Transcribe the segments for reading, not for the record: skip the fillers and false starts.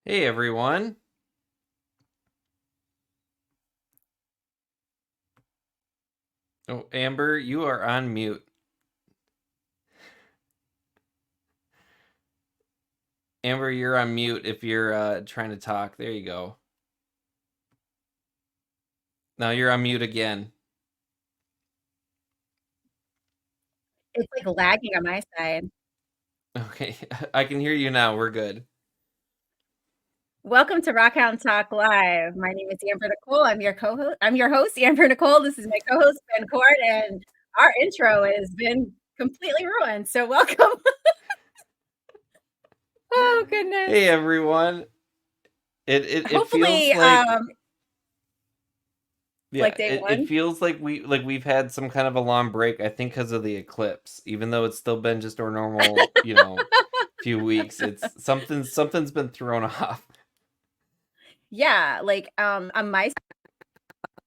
Hey everyone. Oh, Amber, you are on mute. Amber, you're on mute if you're trying to talk. There you go. Now you're on mute again. It's like lagging on my side. Okay, I can hear you now. We're good. Welcome to Rockhound Talk Live. My name is Amber Nicole. I'm your host, Amber Nicole. This is my co-host, Ben Court, and our intro has been completely ruined. So welcome. Oh goodness. Hey everyone. It feels Hopefully, yeah, like day it one. feels like we've had some kind of a long break, I think because of the eclipse. Even though it's still been just our normal, few weeks, it's something's been thrown off. Yeah, like on my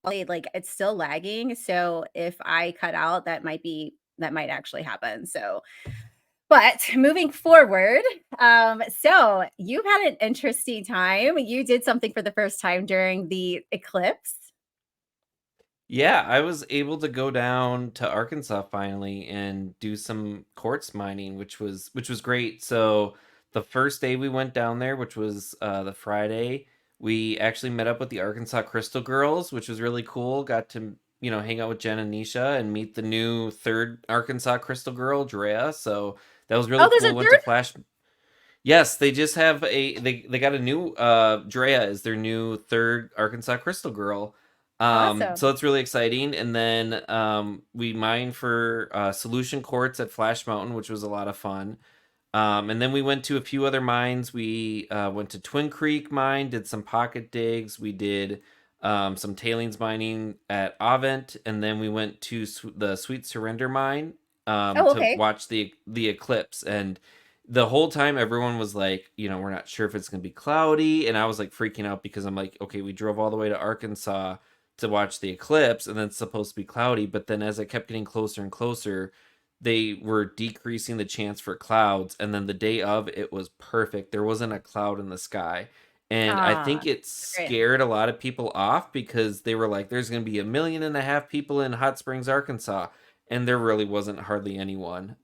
side, like it's still lagging. So if I cut out, that might actually happen. So but moving forward, so you've had an interesting time. You did something for the first time during the eclipse. Yeah, I was able to go down to Arkansas finally and do some quartz mining, which was great. So the first day we went down there, which was the Friday, we actually met up with the Arkansas Crystal Girls, which was really cool. Got to hang out with Jen and Nisha and meet the new third Arkansas Crystal Girl, Drea. So that was really Oh, there's cool. a Went to third. Flash. Yes, they just have they got a new Drea is their new third Arkansas Crystal Girl. So Awesome. that's really exciting. And then we mined for solution quartz at Flash Mountain, which was a lot of fun. And then we went to a few other mines. We went to Twin Creek Mine, did some pocket digs. We did some tailings mining at Avent, and then we went to the Sweet Surrender Mine Oh, to okay. watch the eclipse. And the whole time, everyone was like, we're not sure if it's gonna be cloudy, and I was like freaking out because I'm like, okay, we drove all the way to Arkansas to watch the eclipse, and then it's supposed to be cloudy. But then as I kept getting closer and closer, they were decreasing the chance for clouds, and then the day of it was perfect. There wasn't a cloud in the sky, and I think Ah, it that's great. scared a lot of people off because they were like, there's going to be 1.5 million people in Hot Springs, Arkansas, and there really wasn't hardly anyone.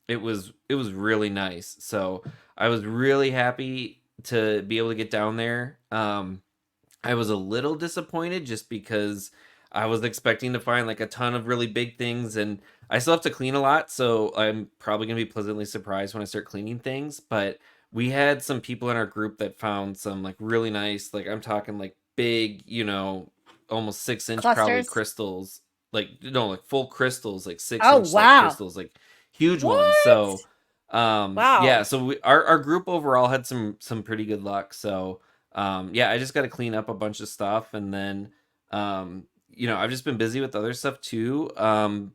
It was really nice. So I was really happy to be able to get down there. I was a little disappointed just because I was expecting to find like a ton of really big things, and I still have to clean a lot, so I'm probably going to be pleasantly surprised when I start cleaning things. But we had some people in our group that found some like really nice, like I'm talking like big, almost 6 inch probably Clusters. crystals, like no, like full crystals, like six Oh, inch like wow. crystals, like huge ones. So What? yeah, Wow. so our group overall had some pretty good luck. So yeah, I just got to clean up a bunch of stuff, and then I've just been busy with other stuff too.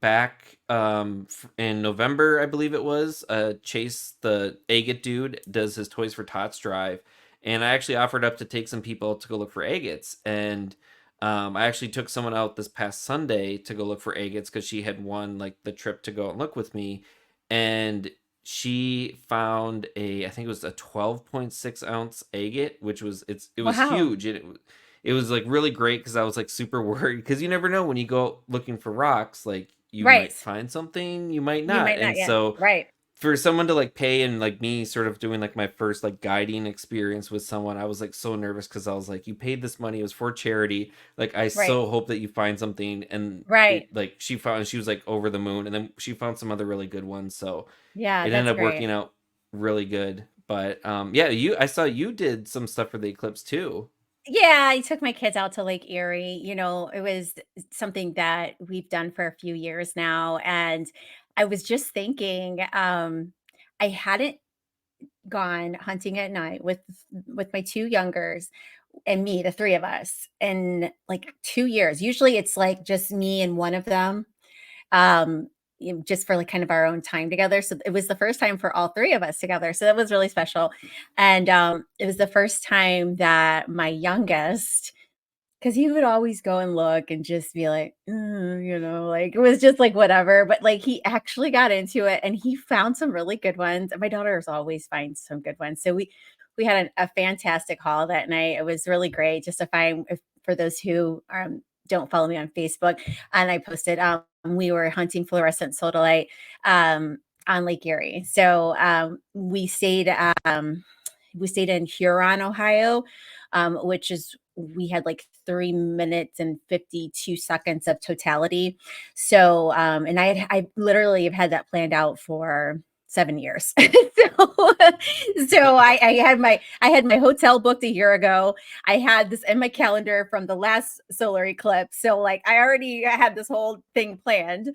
Back in November, I believe it was, Chase, the agate dude, does his Toys for Tots drive, and I actually offered up to take some people to go look for agates. And I actually took someone out this past Sunday to go look for agates because she had won like the trip to go and look with me, and she found I think it was a 12.6 ounce agate, which it was Wow. huge, and it was like really great because I was like super worried because you never know when you go looking for rocks, like you Right. might find something, you might You not. might not And yet. so Right. for someone to like pay, and like me sort of doing like my first like guiding experience with someone, I was like so nervous because I was like, you paid this money, it was for charity, like I Right. so hope that you find something. And Right. it like she was like over the moon, and then she found some other really good ones. So Yeah, it that's ended up great. working out really good. But yeah, I saw you did some stuff for the eclipse too. Yeah, I took my kids out to Lake Erie. It was something that we've done for a few years now. And I was just thinking, I hadn't gone hunting at night with my two youngers and me, the three of us, in like 2 years. Usually it's like just me and one of them. Um, just for like kind of our own time together. So it was the first time for all three of us together. So that was really special. And it was the first time that my youngest, because he would always go and look and just be like, like it was just like whatever. But like he actually got into it and he found some really good ones. And my daughters always find some good ones. So we had a fantastic haul that night. It was really great just to find, for those who don't follow me on Facebook, and I posted, we were hunting fluorescent sodalite on Lake Erie. So we stayed in Huron, Ohio, which is, we had like 3 minutes and 52 seconds of totality. So, and I literally have had that planned out for 7 years. So I had my hotel booked a year ago. I had this in my calendar from the last solar eclipse. So like I already had this whole thing planned.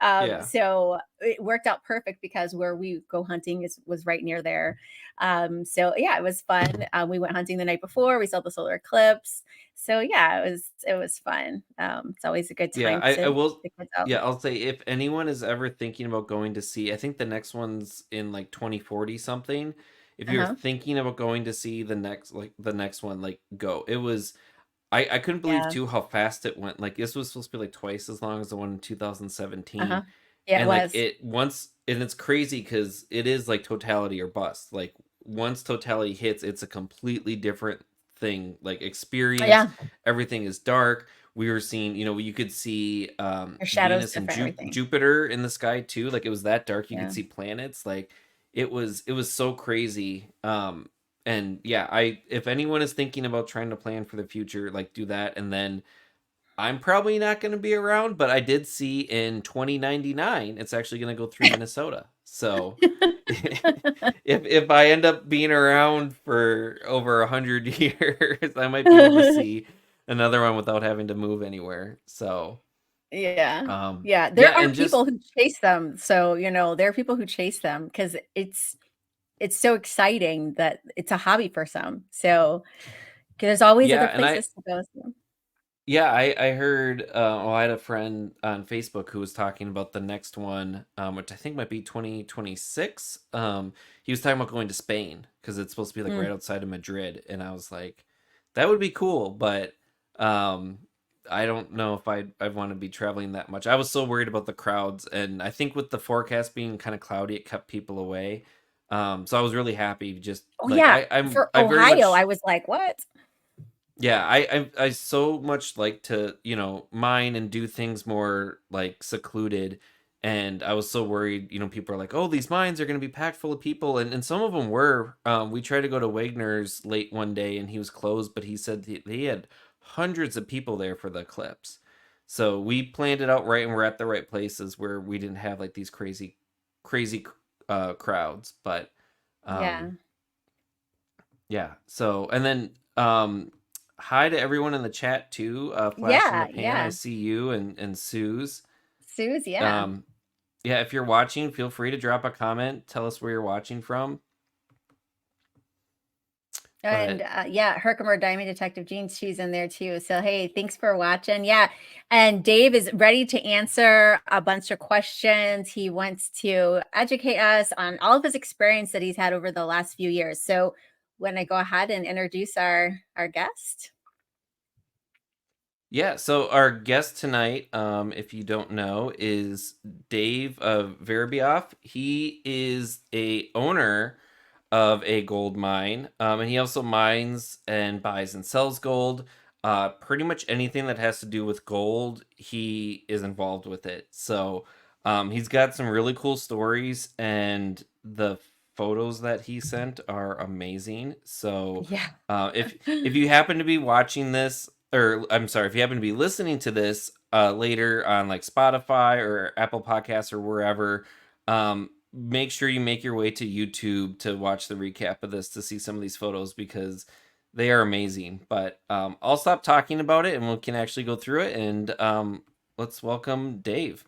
Yeah. So it worked out perfect because where we go hunting was right near there. So yeah, it was fun. We went hunting the night before. We saw the solar eclipse. So yeah, it was fun. It's always a good Yeah, time I to will. take kids out. Yeah, I'll say if anyone is ever thinking about going to see, I think the next one's in like 2040 something. If Uh you're huh. thinking about going to see the next one, like go. It was I couldn't believe Yeah. too how fast it went. Like this was supposed to be like twice as long as the one in Uh huh. 2017. Yeah, it And like was. it once and it's crazy because it is like totality or bust. Like once totality hits, it's a completely different thing. Like experience, Yeah. everything is dark. We were seeing, you could see Your shadow's Venus and different, everything. Jupiter in the sky too. Like it was that dark. You could Yeah. see planets. Like it was so crazy. And yeah, I if anyone is thinking about trying to plan for the future, like do that. And then I'm probably not going to be around, but I did see in 2099 it's actually going to go through Minnesota. So if I end up being around for over 100 years, I might be able to see another one without having to move anywhere. So Yeah. Yeah. There yeah, are and just people who chase them. So, there are people who chase them because it's so exciting that it's a hobby for some. So, 'cause there's always yeah, other and places to go. So. yeah, I heard. I had a friend on Facebook who was talking about the next one, which I think might be 2026. He was talking about going to Spain because it's supposed to be like right Mm. outside of Madrid, and I was like, that would be cool, but um, I don't know if I'd want to be traveling that much. I was so worried about the crowds, and I think with the forecast being kind of cloudy, it kept people away. So I was really happy. Just Oh, like yeah. For I very Ohio, I much was like, "What?" yeah, I so much like to, mine and do things more like secluded. And I was so worried, people are like, oh, these mines are going to be packed full of people. And some of them were. We tried to go to Wagner's late one day and he was closed, but he said he had hundreds of people there for the eclipse. So we planned it out right and we're at the right places where we didn't have like these crazy crowds. But Yeah. um, yeah. So, and then hi to everyone in the chat too. Flash in the Yeah, pan. I yeah. see you and Sue's. Sue's, yeah. Um, yeah, if you're watching, feel free to drop a comment. Tell us where you're watching from. And, But yeah, Herkimer Diamond Detective Jean, she's in there too. So, hey, thanks for watching. Yeah, and Dave is ready to answer a bunch of questions. He wants to educate us on all of his experience that he's had over the last few years. So, when I go ahead and introduce our guest. yeah, so our guest tonight, if you don't know, is Dave Varabioff. He is a owner of a gold mine, and he also mines and buys and sells gold. Pretty much anything that has to do with gold, he is involved with it. So he's got some really cool stories, and the photos that he sent are amazing. So Yeah. if you happen to be watching this, or I'm sorry, if you happen to be listening to this later on like Spotify or Apple Podcasts or wherever, make sure you make your way to YouTube to watch the recap of this to see some of these photos because they are amazing. But I'll stop talking about it and we can actually go through it. And let's welcome Dave.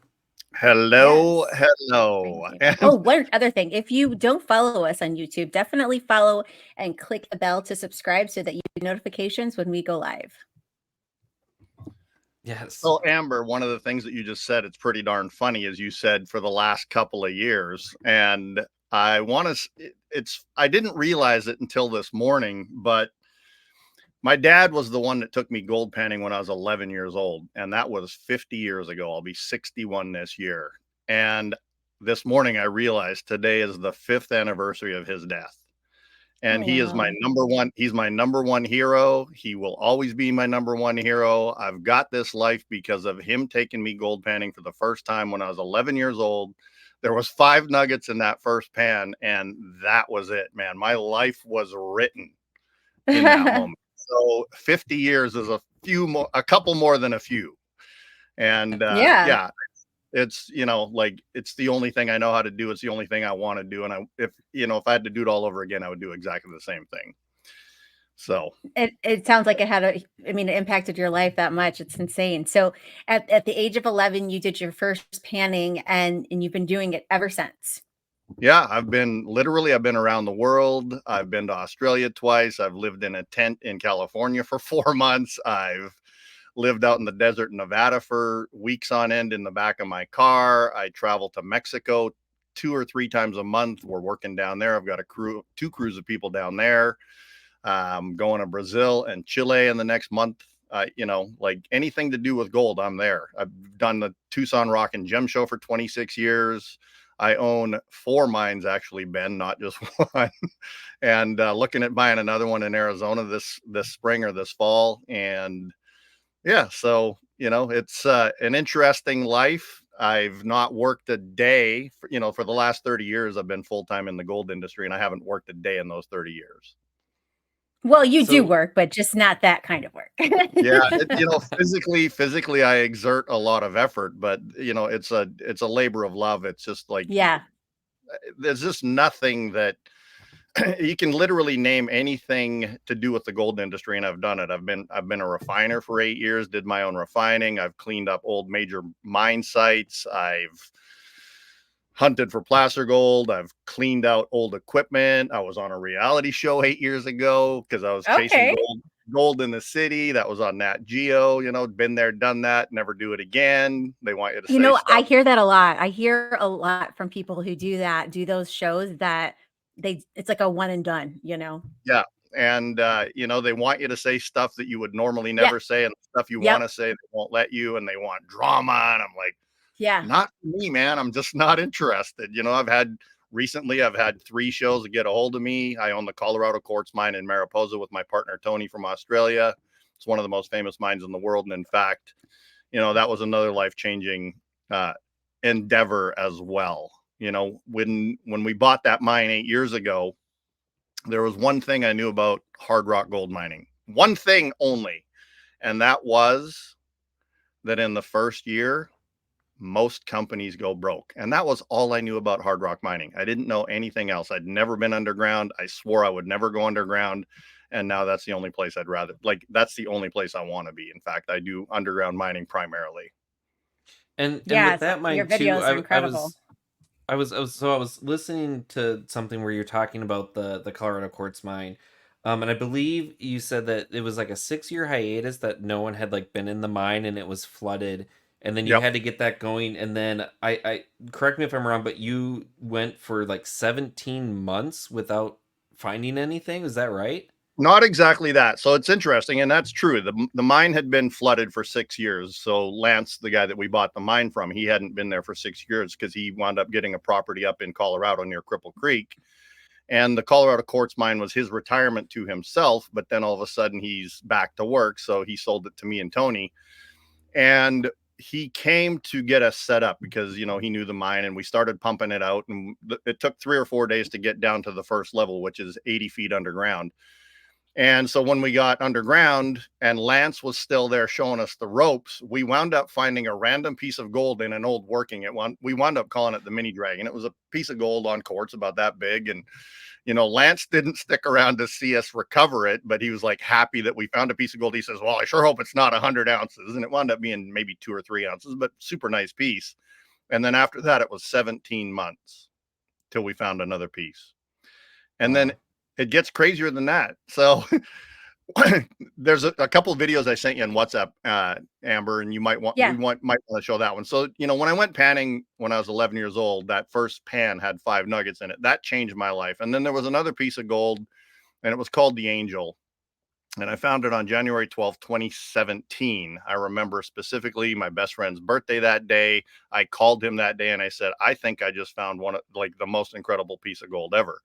Hello, Yes. Bring hello. Dave on. Oh, one other thing. If you don't follow us on YouTube, definitely follow and click the bell to subscribe so that you get notifications when we go live. Yes. Well, Amber, one of the things that you just said, it's pretty darn funny, as you said, for the last couple of years. And I want to, I didn't realize it until this morning, but my dad was the one that took me gold panning when I was 11 years old. And that was 50 years ago. I'll be 61 this year. And this morning I realized today is the 5th anniversary of his death. And he is my Oh. number one. He's my number one hero. He will always be my number one hero. I've got this life because of him taking me gold panning for the first time when I was 11 years old. There was 5 nuggets in that first pan, and that was it, man. My life was written in that moment. So 50 years is a couple more than a few. And Yeah. yeah, it's, like, it's the only thing I know how to do. It's the only thing I want to do. And if I had to do it all over again, I would do exactly the same thing. So It sounds like it had I mean, it impacted your life that much. It's insane. So at the age of 11, you did your first panning and you've been doing it ever since. yeah, I've been around the world. I've been to Australia twice. I've lived in a tent in California for 4 months. I've lived out in the desert in Nevada for weeks on end in the back of my car. I travel to Mexico 2 or 3 times a month. We're working down there. I've got two crews of people down there. Going to Brazil and Chile in the next month. Like anything to do with gold, I'm there. I've done the Tucson Rock and Gem Show for 26 years. I own 4 mines, actually, Ben, not just one. And looking at buying another one in Arizona this spring or this fall. And yeah, so it's an interesting life. I've not worked a day for the last 30 years. I've been full time in the gold industry, and I haven't worked a day in those 30 years. Well, you do So work, but just not that kind of work. Yeah, physically, I exert a lot of effort, but it's a labor of love. It's just like Yeah. there's just nothing that you can literally name anything to do with the gold industry, and I've done it. I've been a refiner for 8 years, did my own refining. I've cleaned up old major mine sites. I've hunted for placer gold. I've cleaned out old equipment. I was on a reality show 8 years ago because I was chasing Okay. gold in the city. That was on Nat Geo. Been there, done that. Never do it again. They want you to say I stuff. hear that a lot. I hear a lot from people who do that, do those shows that it's like a one and done. Yeah. And they want you to say stuff that you would normally Yeah. never say, and stuff you want Yep. to say, they won't let you, and they want drama. And I'm like, Yeah. not for me, man. I'm just not interested. I've had 3 shows that get a hold of me. I own the Colorado quartz mine in Mariposa with my partner Tony from Australia. It's one of the most famous mines in the world. And in fact, that was another life-changing uh, endeavor as well. When we bought that mine 8 years ago, there was one thing I knew about hard rock gold mining. One thing only, and that was that in the first year, most companies go broke. And that was all I knew about hard rock mining. I didn't know anything else. I'd never been underground. I swore I would never go underground. And now that's the only place that's the only place I want to be. In fact, I do underground mining primarily. and with Yes. that Your mine too, videos are I incredible. was I was listening to something where you're talking about the Colorado quartz mine. And I believe you said that it was like a 6-year hiatus that no one had like been in the mine and it was flooded, and then you Yep. had to get that going, and then I correct me if I'm wrong, but you went for like 17 months without finding anything. Is that right? Not exactly that. So it's interesting, and that's true. The mine had been flooded for 6 years. So Lance, the guy that we bought the mine from, he hadn't been there for 6 years because he wound up getting a property up in Colorado near Cripple Creek. And the Colorado quartz mine was his retirement to himself, but then all of a sudden he's back to work. So he sold it to me and Tony. And he came to get us set up because, he knew the mine, and we started pumping it out. And it took 3 or 4 days to get down to the first level, which is 80 feet underground. And so when we got underground and Lance was still there showing us the ropes, we wound up finding a random piece of gold in an old working at one. We wound up calling it the mini dragon. It was a piece of gold on quartz about that big. And, Lance didn't stick around to see us recover it, but he was like happy that we found a piece of gold. He says, well, I sure hope it's not 100 ounces. And it wound up being maybe 2 or 3 ounces, but super nice piece. And then after that, it was 17 months till we found another piece. And then Wow. it gets crazier than that. So there's a couple of videos I sent you on WhatsApp, Amber, and Yeah. might want to show that one. So, when I went panning when I was 11 years old, that first pan had 5 nuggets in it. That changed my life. And then there was another piece of gold, and it was called the Angel. And I found it on January 12th, 2017. I remember specifically my best friend's birthday that day. I called him that day and I said, I think I just found one of like the most incredible piece of gold ever.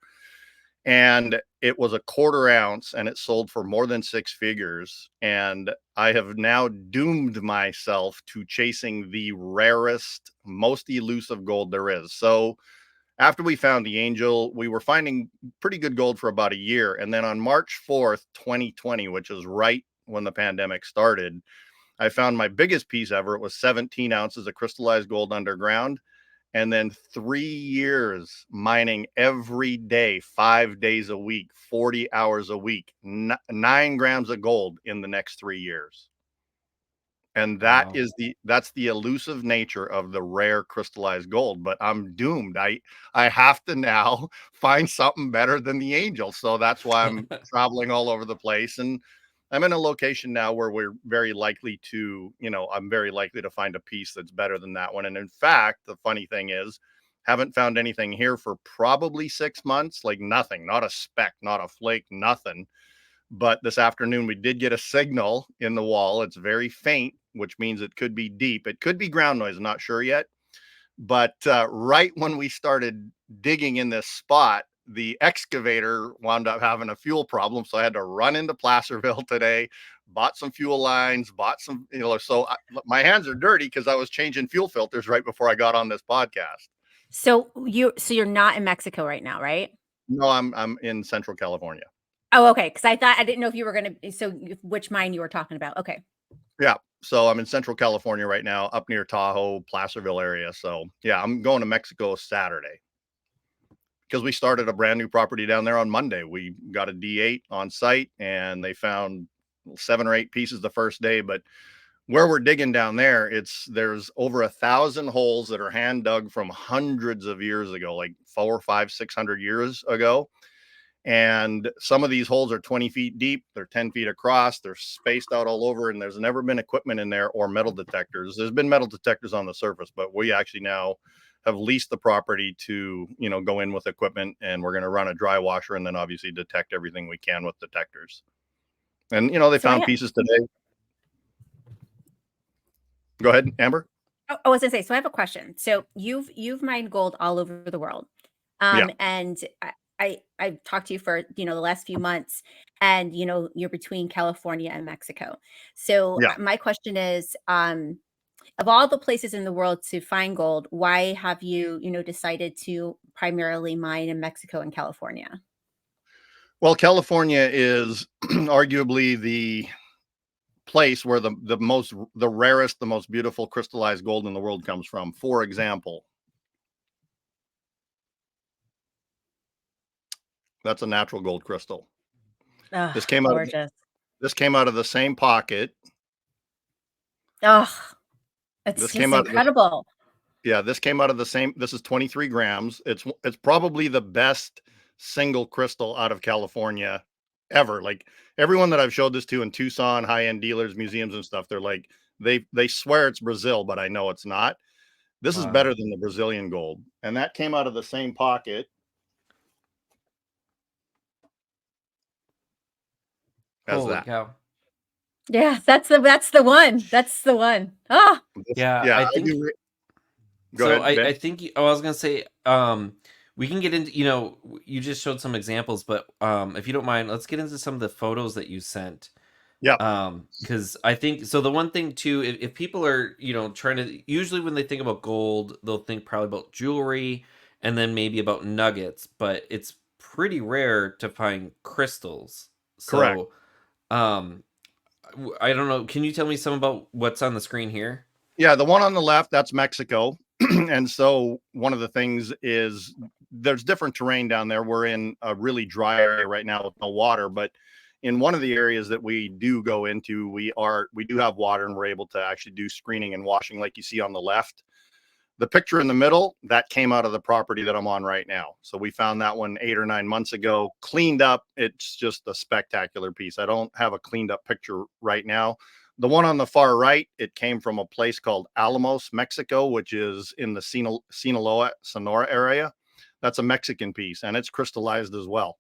and it was a quarter ounce, and it sold for more than 6 figures. And I have now doomed myself to chasing the rarest, most elusive gold there is. So after we found the Angel, we were finding pretty good gold for about a year. And then on March 4th, 2020, which is right when the pandemic started, I found my biggest piece ever. It was 17 ounces of crystallized gold underground. And then 3 years mining every day, 5 days a week, 40 hours a week, 9 grams of gold in the next 3 years. And Wow. that's the elusive nature of the rare crystallized gold. But I'm doomed. I have to now find something better than the Angel. So that's why I'm traveling all over the place. And I'm in a location now where we're very likely to, I'm very likely to find a piece that's better than that one. And in fact, the funny thing is, haven't found anything here for probably 6 months, like nothing, not a speck, not a flake, nothing. But this afternoon, we did get a signal in the wall. It's very faint, which means it could be deep. It could be ground noise. I'm not sure yet. But right when we started digging in this spot, the excavator wound up having a fuel problem. So I had to run into Placerville today, bought some fuel lines, bought some, my hands are dirty because I was changing fuel filters right before I got on this podcast. So you're not in Mexico right now, right? No, I'm in Central California. Oh, okay. Because I didn't know if you were gonna. So which mine you were talking about? Okay. Yeah. So I'm in Central California right now, up near Tahoe, Placerville area. So yeah, I'm going to Mexico Saturday because we started a brand new property down there on Monday. We got a D8 on site and they found 7 or 8 pieces the first day. But where we're digging down there, there's over 1,000 holes that are hand dug from hundreds of years ago, like 4, 5, 600 years ago. And some of these holes are 20 feet deep. They're 10 feet across. They're spaced out all over. And there's never been equipment in there or metal detectors. There's been metal detectors on the surface, but we actually now have leased the property to, go in with equipment, and we're going to run a dry washer and then obviously detect everything we can with detectors. And, they So found pieces today. Go ahead, Amber. I was gonna say. So I have a question. So you've mined gold all over the world, Yeah. and I've talked to you for the last few months, and you're between California and Mexico. So Yeah. my question is, of all the places in the world to find gold, why have you decided to primarily mine in Mexico and California? Well, California is arguably the place where the rarest, the most beautiful crystallized gold in the world comes from. For example, that's a natural gold crystal. Oh, This came out of gorgeous. this came out of the same pocket. Oh, it's This came just out of the incredible. Yeah, this came out of the same. This is 23 grams. It's probably the best single crystal out of California ever. Like everyone that I've showed this to in Tucson, high-end dealers, museums and stuff, they're like they swear it's Brazil, but I know it's not. This is Wow. better than the Brazilian gold. And that came out of the same pocket as Holy that. cow. Yeah, that's the one. That's the one. Ah, Yeah, Yeah, I I think do. Go so. ahead, I Ben. think I was gonna say we can get into you just showed some examples, but if you don't mind, let's get into some of the photos that you sent. Yeah, Because I think so. The one thing too, if people are trying to, usually when they think about gold, they'll think probably about jewelry and then maybe about nuggets, but it's pretty rare to find crystals. correct. So I don't know. Can you tell me some about what's on the screen here? Yeah, the one on the left, that's Mexico. And so one of the things is there's different terrain down there. We're in a really dry area right now with no water, but in one of the areas that we do go into, we do have water and we're able to actually do screening and washing like you see on the left. The picture in the middle, that came out of the property that I'm on right now. So we found that one 8 or 9 months ago, cleaned up. It's just a spectacular piece. I don't have a cleaned up picture right now. The one on the far right, it came from a place called Alamos, Mexico, which is in the Sinaloa, Sonora area. That's a Mexican piece, and it's crystallized as well.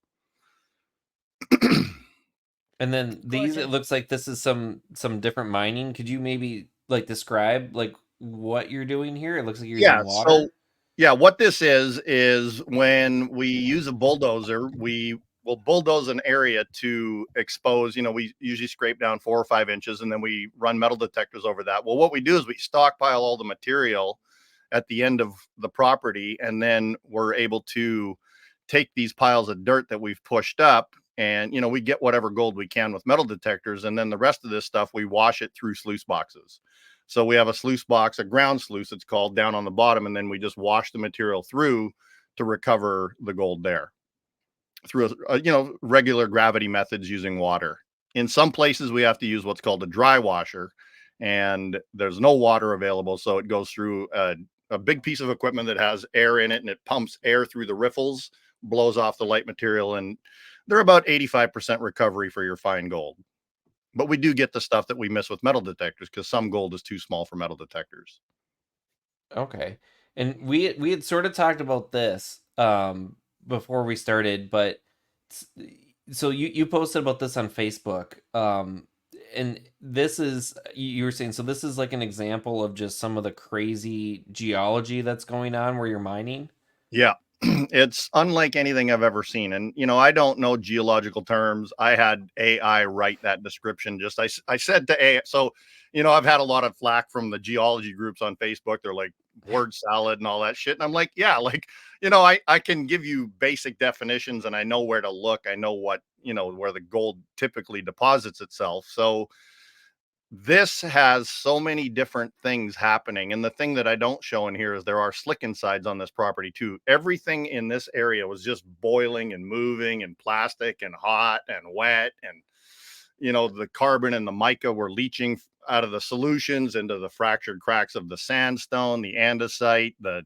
And then these, it gorgeous. looks like this is some different mining. Could you maybe like describe like what you're doing here? It looks like you're Yeah, using so water. Yeah, what this is when we use a bulldozer, we will bulldoze an area to expose, we usually scrape down 4 or 5 inches and then we run metal detectors over that. Well, what we do is we stockpile all the material at the end of the property, and then we're able to take these piles of dirt that we've pushed up, and we get whatever gold we can with metal detectors, and then the rest of this stuff we wash it through sluice boxes. So we have a sluice box, a ground sluice it's called, down on the bottom, and then we just wash the material through to recover the gold there through regular gravity methods using water. In some places we have to use what's called a dry washer, and there's no water available, so it goes through a big piece of equipment that has air in it, and it pumps air through the riffles, blows off the light material, and they're about 85% recovery for your fine gold. But we do get the stuff that we miss with metal detectors because some gold is too small for metal detectors. Okay. And we had sort of talked about this before we started, but so you posted about this on Facebook. And this is, you were saying, so this is like an example of just some of the crazy geology that's going on where you're mining. Yeah. It's unlike anything I've ever seen. And, I don't know geological terms. I had AI write that description. I said to AI, so, I've had a lot of flack from the geology groups on Facebook. They're like word salad and all that shit. And I'm like, yeah, like, I can give you basic definitions and I know where to look. I know what, where the gold typically deposits itself. So, this has so many different things happening. And the thing that I don't show in here is there are slick insides on this property too. Everything in this area was just boiling and moving and plastic and hot and wet. And, the carbon and the mica were leaching out of the solutions into the fractured cracks of the sandstone, the andesite, the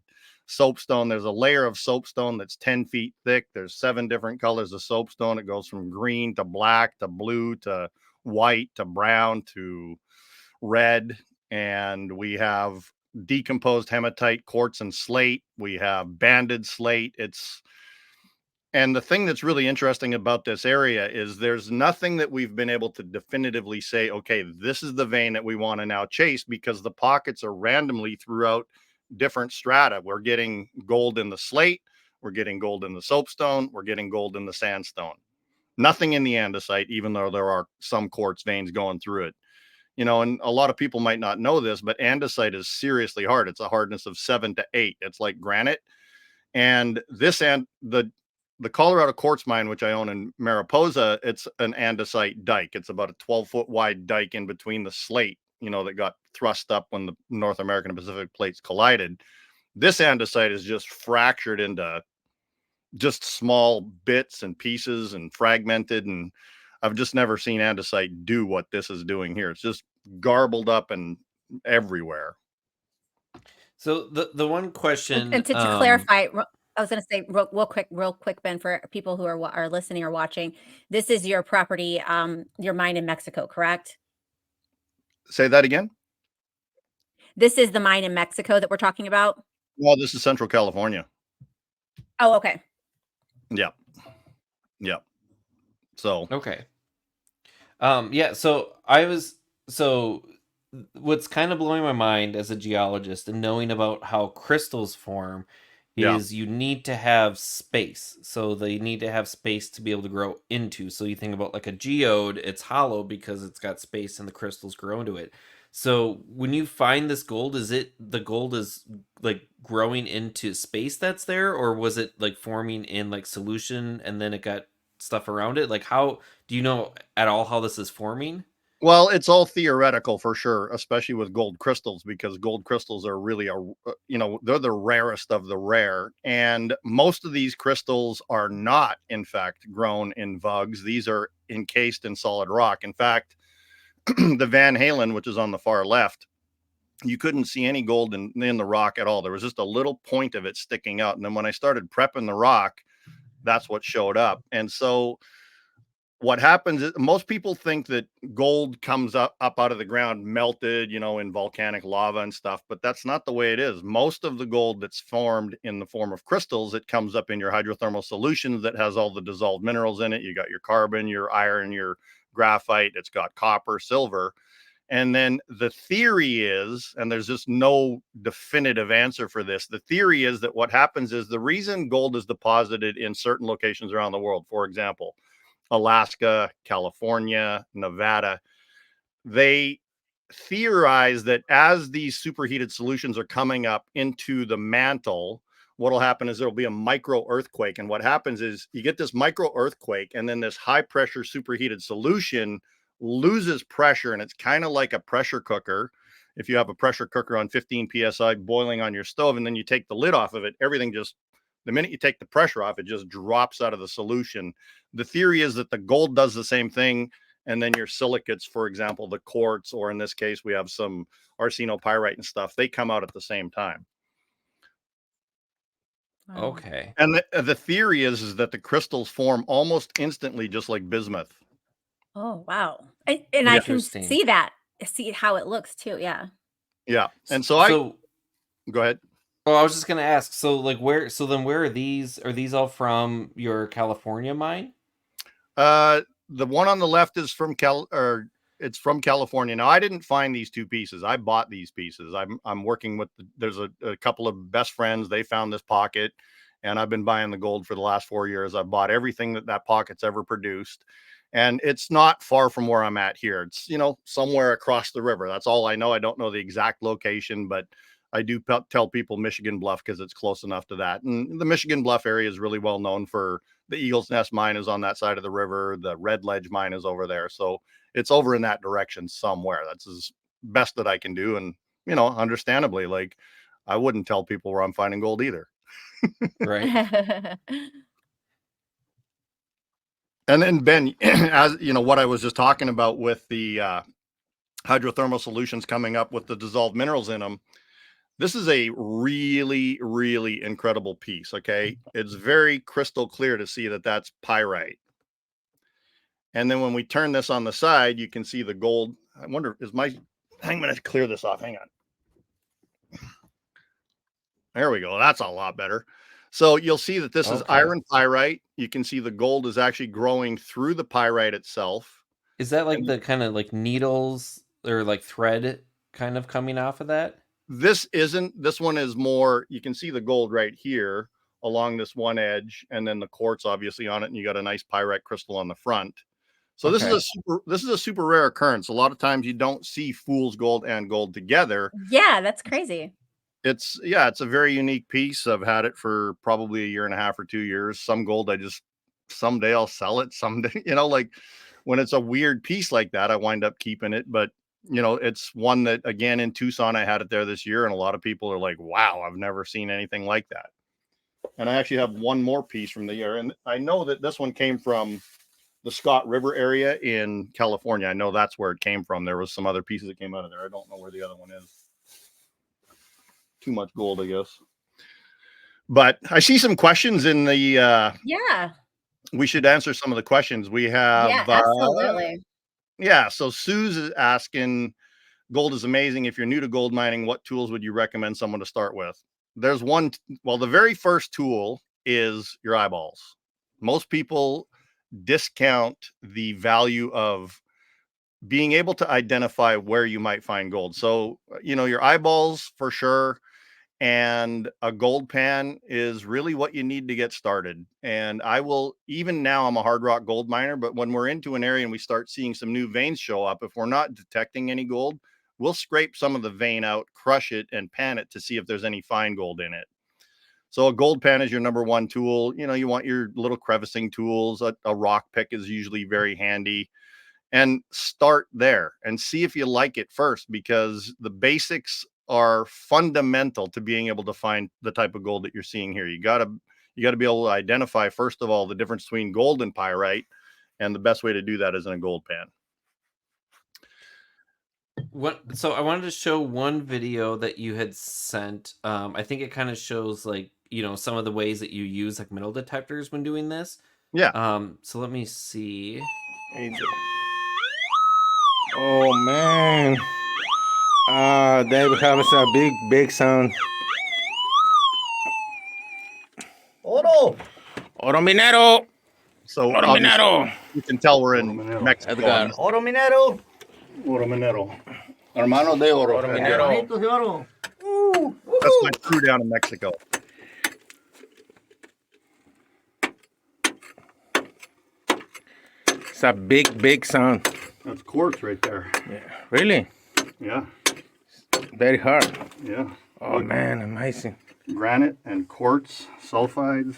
soapstone. There's a layer of soapstone that's 10 feet thick. There's 7 different colors of soapstone. It goes from green to black to blue to white to brown to red. And we have decomposed hematite, quartz, and slate. We have banded slate. And the thing that's really interesting about this area is there's nothing that we've been able to definitively say, okay, this is the vein that we want to now chase, because the pockets are randomly throughout different strata. We're getting gold in the slate, we're getting gold in the soapstone, we're getting gold in the sandstone. Nothing in the andesite, even though there are some quartz veins going through it. And a lot of people might not know this, but andesite is seriously hard. It's a hardness of 7 to 8. It's like granite. And the Colorado quartz mine, which I own in Mariposa, it's an andesite dike. It's about a 12-foot wide dike in between the slate, that got thrust up when the North American and Pacific plates collided. This andesite is just fractured into just small bits and pieces and fragmented. And I've just never seen andesite do what this is doing here. It's just garbled up and everywhere. So the one question, And to clarify, I was going to say real quick, Ben, for people who are listening or watching, this is your property, your mine in Mexico, correct? Say that again. This is the mine in Mexico that we're talking about. Well, this is Central California. Oh, okay. Yeah. Yeah. So, okay. Yeah, so what's kind of blowing my mind as a geologist and knowing about how crystals form yeah. is you need to have space. So they need to have space to be able to grow into. So you think about like a geode, it's hollow because it's got space and the crystals grow into it. So when you find this gold, is it the gold is like growing into space that's there, or was it like forming in like solution and then it got stuff around it? Like, how do you know at all how this is forming? Well, it's all theoretical for sure, especially with gold crystals, because gold crystals are really they're the rarest of the rare. And most of these crystals are not, in fact, grown in vugs. These are encased in solid rock. In fact, the Van Halen, which is on the far left, you couldn't see any gold in the rock at all. There was just a little point of it sticking out. And then when I started prepping the rock, that's what showed up. And so what happens is most people think that gold comes up out of the ground melted, in volcanic lava and stuff, but that's not the way it is. Most of the gold that's formed in the form of crystals, it comes up in your hydrothermal solutions that has all the dissolved minerals in it. You got your carbon, your iron, your graphite, it's got copper, silver. And then the theory is, and there's just no definitive answer for this, the theory is that what happens is the reason gold is deposited in certain locations around the world, for example, Alaska, California, Nevada, they theorize that as these superheated solutions are coming up into the mantle, what will happen is there'll be a micro earthquake. And what happens is you get this micro earthquake, and then this high pressure superheated solution loses pressure. And it's kind of like a pressure cooker. If you have a pressure cooker on 15 psi boiling on your stove, and then you take the lid off of it, everything just, the minute you take the pressure off, it just drops out of the solution. The theory is that the gold does the same thing. And then your silicates, for example, the quartz, or in this case, we have some arsenopyrite and stuff, they come out at the same time. Wow. Okay. And the theory is that the crystals form almost instantly, just like bismuth. Oh, wow. And I can Interesting. see how it looks too. Yeah. Yeah. And So go ahead. oh, I was just gonna ask. So like where are these? Are these all from your California mine? The one on the left is from it's from California. Now, I didn't find these two pieces. I bought these pieces. I'm working with there's a couple of best friends. They found this pocket, and I've been buying the gold for the last 4 years. I've bought everything that pocket's ever produced, and it's not far from where I'm at here. It's, somewhere across the river. That's all I know. I don't know the exact location, but I do tell people Michigan Bluff because it's close enough to that. And the Michigan Bluff area is really well known for the Eagle's Nest mine is on that side of the river. The Red Ledge mine is over there. So it's over in that direction somewhere. That's as best that I can do. And, understandably, like, I wouldn't tell people where I'm finding gold either. Right. And then, Ben, as what I was just talking about with the hydrothermal solutions coming up with the dissolved minerals in them, this is a really, really incredible piece. Okay. It's very crystal clear to see that that's pyrite. And then when we turn this on the side, you can see the gold. I wonder, I'm going to clear this off. Hang on. There we go. That's a lot better. So you'll see that this is iron pyrite. You can see the gold is actually growing through the pyrite itself. Is that like the kind of like needles or like thread kind of coming off of that? This one is more, you can see the gold right here along this one edge, and then the quartz obviously on it, and you got a nice pyrite crystal on the front. So this is a super rare occurrence. A lot of times you don't see fool's gold and gold together. Yeah, that's crazy. It's a very unique piece. I've had it for probably 1.5 years or 2 years. Some gold, someday I'll sell it. Someday, like when it's a weird piece like that, I wind up keeping it. But it's one that, again, in Tucson, I had it there this year, and a lot of people are like, wow, I've never seen anything like that. And I actually have one more piece from the year, and I know that this one came from the Scott River area in California. I know that's where it came from. There was some other pieces that came out of there. I don't know where the other one is. Too much gold, I guess. But I see some questions in the yeah. We should answer some of the questions. We have absolutely. So Sue's is asking, gold is amazing. If you're new to gold mining, what tools would you recommend someone to start with? There's one. Well, the very first tool is your eyeballs. Most people discount the value of being able to identify where you might find gold. So, your eyeballs for sure, and a gold pan is really what you need to get started. And even now I'm a hard rock gold miner, but when we're into an area and we start seeing some new veins show up, if we're not detecting any gold, we'll scrape some of the vein out, crush it, and pan it to see if there's any fine gold in it. So a gold pan is your number one tool. You want your little crevicing tools. A rock pick is usually very handy. And start there and see if you like it first, because the basics are fundamental to being able to find the type of gold that you're seeing here. You got to be able to identify, first of all, the difference between gold and pyrite. And the best way to do that is in a gold pan. So I wanted to show one video that you had sent. I think it kind of shows like, some of the ways that you use like metal detectors when doing this. Yeah. So let me see. Oh man. Dave having a big sound. Oro Minero. So Oro Minero. you can tell we're in Mexico. Oro Minero. Oro minero. Hermano de oro. Oro minero. Hermanitos de oro. That's my crew down in Mexico. It's a big sound. That's quartz right there. Yeah. Really? Yeah. Very hard. Yeah. Oh man, amazing. Granite and quartz sulfides.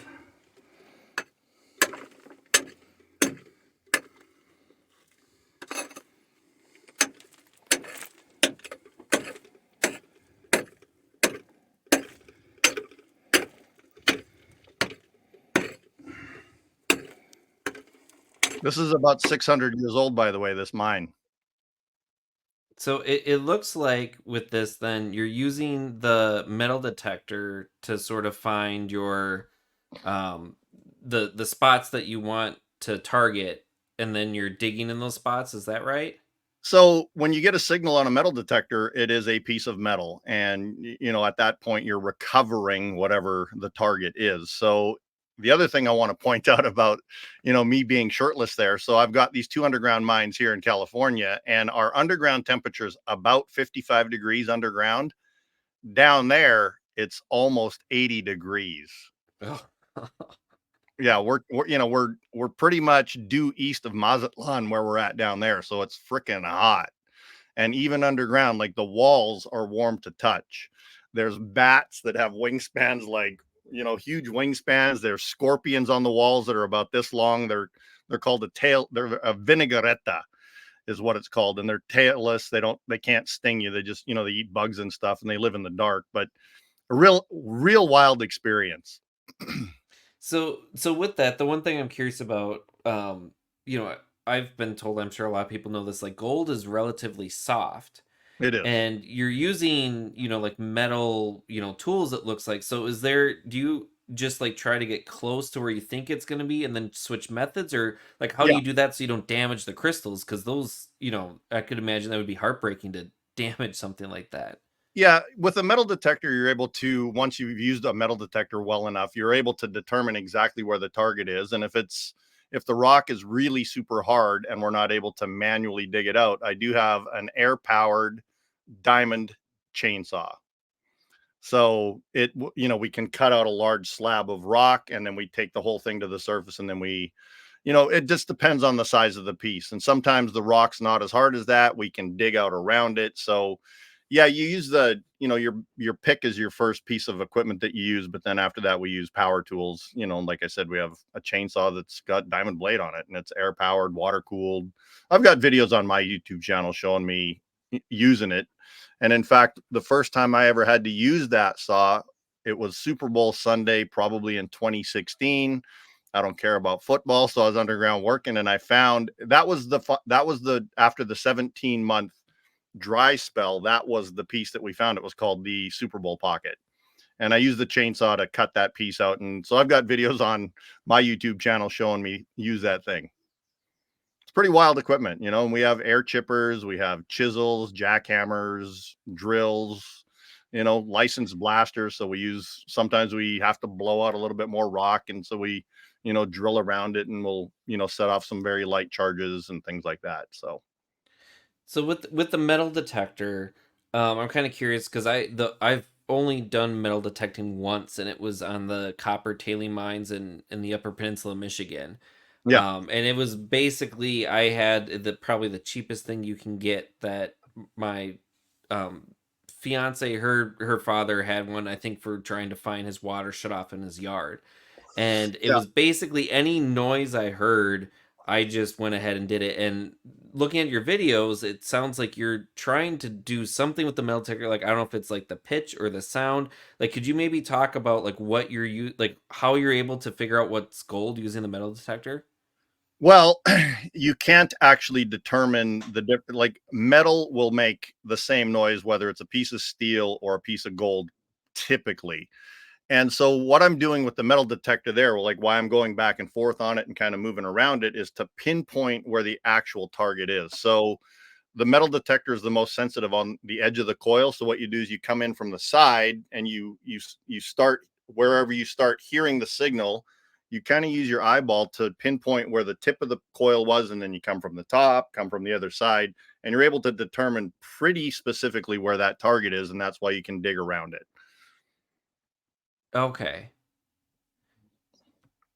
This is about 600 years old, by the way, this mine. So it looks like with this, then you're using the metal detector to sort of find your the spots that you want to target, and then you're digging in those spots. Is that right? So when you get a signal on a metal detector, it is a piece of metal. And, at that point, you're recovering whatever the target is. So the other thing I want to point out about, me being shirtless there. So I've got these 2 underground mines here in California, and our underground temperature is about 55 degrees underground. Down there, it's almost 80 degrees. Oh. Yeah, we're pretty much due east of Mazatlan where we're at down there. So it's freaking hot. And even underground, like the walls are warm to touch. There's bats that have wingspans, like, huge wingspans. There's scorpions on the walls that are about this long. They're called they're a vinaigretta is what it's called. And they're tailless. They can't sting you. They just, they eat bugs and stuff, and they live in the dark, but a real wild experience. So with that, the one thing I'm curious about, I've been told, I'm sure a lot of people know this, like gold is relatively soft. It is. And you're using, like metal, tools, it looks like. So do you just like try to get close to where you think it's going to be and then switch methods, or like how do you do that so you don't damage the crystals? Because those, I could imagine that would be heartbreaking to damage something like that. Yeah, with a metal detector, you're able to, once you've used a metal detector well enough, you're able to determine exactly where the target is. And if the rock is really super hard and we're not able to manually dig it out, I do have an air-powered diamond chainsaw. So we can cut out a large slab of rock, and then we take the whole thing to the surface, and then it just depends on the size of the piece. And sometimes the rock's not as hard as that. We can dig out around it. So yeah, you use your pick as your first piece of equipment that you use, but then after that we use power tools. Like I said, we have a chainsaw that's got diamond blade on it, and it's air powered, water cooled. I've got videos on my YouTube channel showing me using it. And in fact, the first time I ever had to use that saw, it was Super Bowl Sunday, probably in 2016. I don't care about football, so I was underground working, and I found that was the after the 17-month dry spell, that was the piece that we found. It was called the Super Bowl pocket, and I used the chainsaw to cut that piece out. And so I've got videos on my YouTube channel showing me use that thing. It's pretty wild equipment, and we have air chippers, we have chisels, jackhammers, drills, licensed blasters. So sometimes we have to blow out a little bit more rock, and so we drill around it, and we'll set off some very light charges and things like that. So with the metal detector, I'm kind of curious because I've only done metal detecting once, and it was on the copper tailing mines in the Upper Peninsula of Michigan. Yeah. And it was basically, I had probably the cheapest thing you can get that my fiance, her father had one, I think, for trying to find his water shut off in his yard. And it was basically any noise I heard, I just went ahead and did it. And looking at your videos, it sounds like you're trying to do something with the metal detector. Like, I don't know if it's like the pitch or the sound. Like, could you maybe talk about like what like how you're able to figure out what's gold using the metal detector? Well, you can't actually determine the different, like metal will make the same noise, whether it's a piece of steel or a piece of gold, typically. And so what I'm doing with the metal detector there, like why I'm going back and forth on it and kind of moving around it, is to pinpoint where the actual target is. So the metal detector is the most sensitive on the edge of the coil. So what you do is you come in from the side, and you start wherever you start hearing the signal, you kind of use your eyeball to pinpoint where the tip of the coil was, and then you come from the top, come from the other side, and you're able to determine pretty specifically where that target is, and that's why you can dig around it. Okay.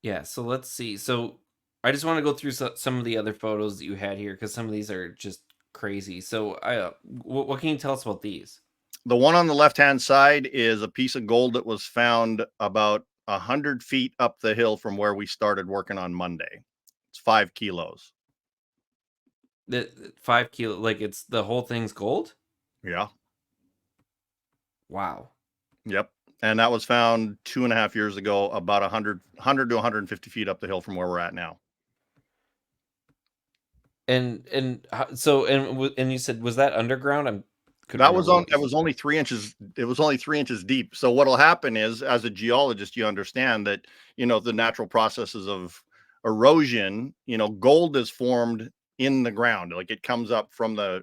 Yeah, so let's see. So I just want to go through some of the other photos that you had here because some of these are just crazy. So what can you tell us about these? The one on the left-hand side is a piece of gold that was found about 100 feet up the hill from where we started working on Monday. It's 5 kilos. The 5 kilo, like it's the whole thing's gold? Yeah. Wow. Yep. And that was found 2.5 years ago, about 100 to 150 feet up the hill from where we're at now. And you said, was that underground? That was on. It was only 3 inches. It was only 3 inches deep. So what'll happen is, as a geologist, you understand that the natural processes of erosion. Gold is formed in the ground. Like, it comes up from the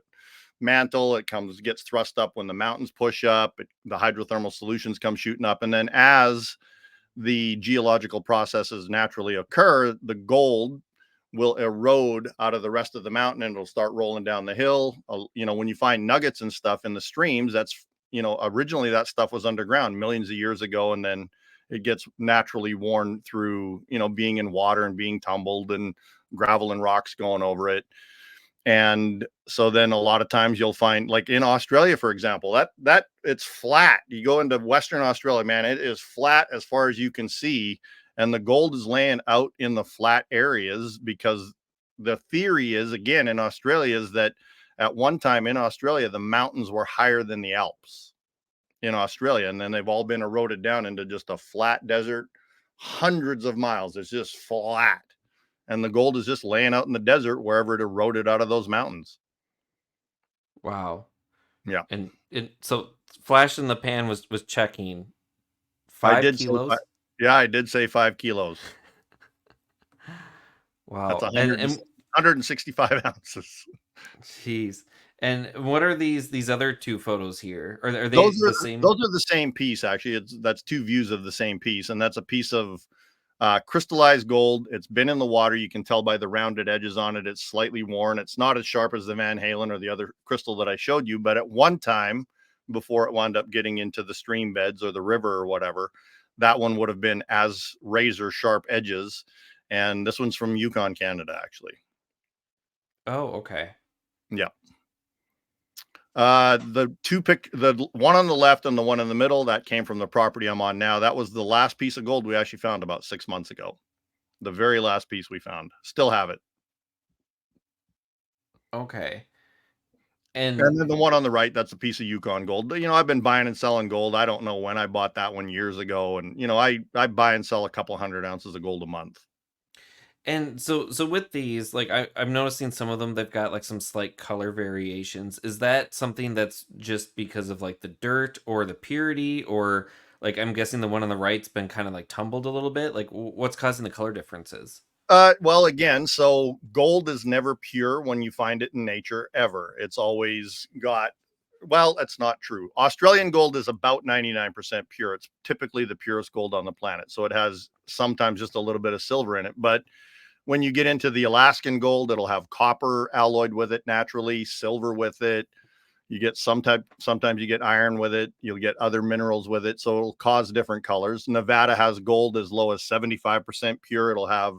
mantle. It gets thrust up when the mountains push up. The hydrothermal solutions come shooting up, and then as the geological processes naturally occur, the gold will erode out of the rest of the mountain and it'll start rolling down the hill. When you find nuggets and stuff in the streams, that's, originally that stuff was underground millions of years ago. And then it gets naturally worn through, being in water and being tumbled and gravel and rocks going over it. And so then a lot of times you'll find, like in Australia, for example, that it's flat. You go into Western Australia, man, it is flat as far as you can see. And the gold is laying out in the flat areas because the theory is, again, in Australia, is that at one time in Australia, the mountains were higher than the Alps in Australia. And then they've all been eroded down into just a flat desert, hundreds of miles. It's just flat. And the gold is just laying out in the desert wherever it eroded out of those mountains. Wow. Yeah. And so Flash in the Pan was checking 5 I kilos. I did say 5 kilos. Wow. That's 165 ounces. Jeez. And what are these other two photos here? Are they the same? Those are the same piece, actually. That's two views of the same piece, and that's a piece of crystallized gold. It's been in the water. You can tell by the rounded edges on it. It's slightly worn. It's not as sharp as the Van Halen or the other crystal that I showed you, but at one time, before it wound up getting into the stream beds or the river or whatever, that one would have been as razor sharp edges. And this one's from Yukon, Canada, actually. Oh, okay. Yeah. The one on the left and the one in the middle, that came from the property I'm on now. That was the last piece of gold we actually found about 6 months ago. The very last piece we found. Still have it. Okay. And then the one on the right, that's a piece of Yukon gold. I've been buying and selling gold. I don't know when. I bought that one years ago. And, I buy and sell a couple 100 ounces of gold a month. And so with these, like I'm noticing some of them, they've got like some slight color variations. Is that something that's just because of like the dirt or the purity, or like I'm guessing the one on the right's been kind of like tumbled a little bit? Like what's causing the color differences? Well, again, so gold is never pure when you find it in nature, ever. It's always got, well, that's not true. Australian gold is about 99% pure. It's typically the purest gold on the planet. So it has sometimes just a little bit of silver in it. But when you get into the Alaskan gold, it'll have copper alloyed with it naturally, silver with it. You get sometimes you get iron with it. You'll get other minerals with it. So it'll cause different colors. Nevada has gold as low as 75% pure. It'll have,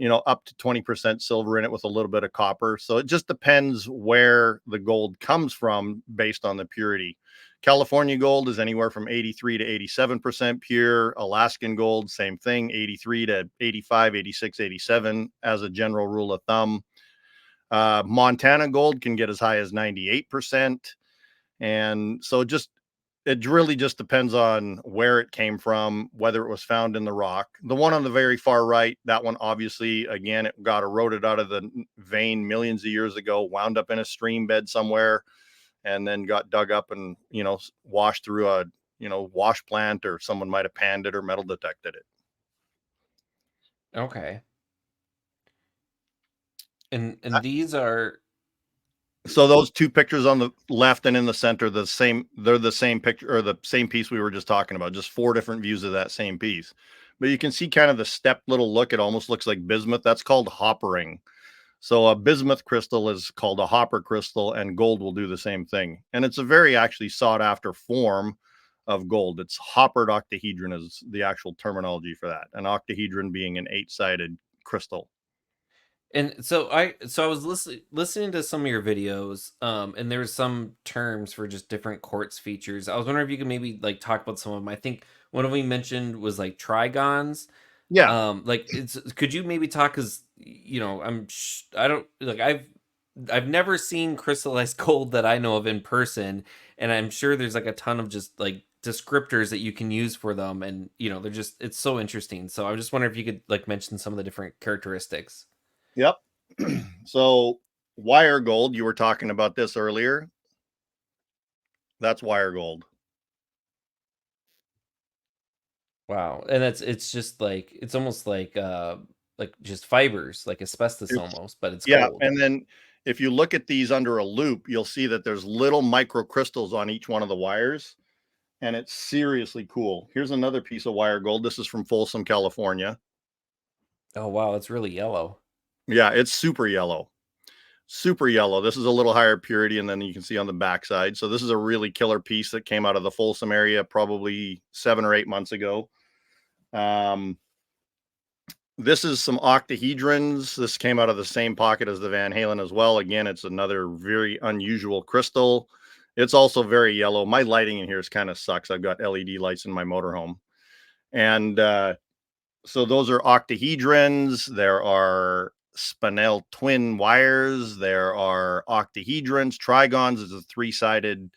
up to 20% silver in it with a little bit of copper. So it just depends where the gold comes from based on the purity. California gold is anywhere from 83 to 87% pure. Alaskan gold, same thing, 83 to 85, 86, 87 as a general rule of thumb. Montana gold can get as high as 98%. And so it really just depends on where it came from, whether it was found in the rock. The one on the very far right, that one, obviously, again, it got eroded out of the vein millions of years ago, wound up in a stream bed somewhere, and then got dug up and, washed through a, wash plant, or someone might have panned it or metal detected it. Okay. And these are, so those two pictures on the left and in the center, they're the same picture, or the same piece we were just talking about, just 4 different views of that same piece. but you can see kind of the stepped little look. It almost looks like bismuth. That's called hoppering. So a bismuth crystal is called a hopper crystal, and gold will do the same thing. And it's a very actually sought after form of gold. It's hoppered octahedron is the actual terminology for that. An octahedron being an 8-sided crystal. And so I was listening to some of your videos, and there's some terms for just different quartz features. I was wondering if you could maybe like talk about some of them. I think one of them you mentioned was like trigons. Yeah. Like could you maybe talk, because I don't like I've never seen crystallized gold that I know of in person, and I'm sure there's like a ton of just like descriptors that you can use for them, and they're just, it's so interesting. So I was just wondering if you could like mention some of the different characteristics. Yep. So wire gold, you were talking about this earlier. That's wire gold. Wow. And it's just like, it's almost like just fibers, like asbestos almost, but it's gold. And then if you look at these under a loop, you'll see that there's little microcrystals on each one of the wires, and it's seriously cool. Here's another piece of wire gold. This is from Folsom, California. Oh wow, it's really yellow. Yeah, it's super yellow. Super yellow. This is a little higher purity, and then you can see on the backside. So this is a really killer piece that came out of the Folsom area probably 7 or 8 months ago. This is some octahedrons. This came out of the same pocket as the Van Halen as well. Again, it's another very unusual crystal. It's also very yellow. My lighting in here is kind of sucks. I've got LED lights in my motorhome. And so those are octahedrons. There are spinel twin wires. There are octahedrons. Trigons is a 3-sided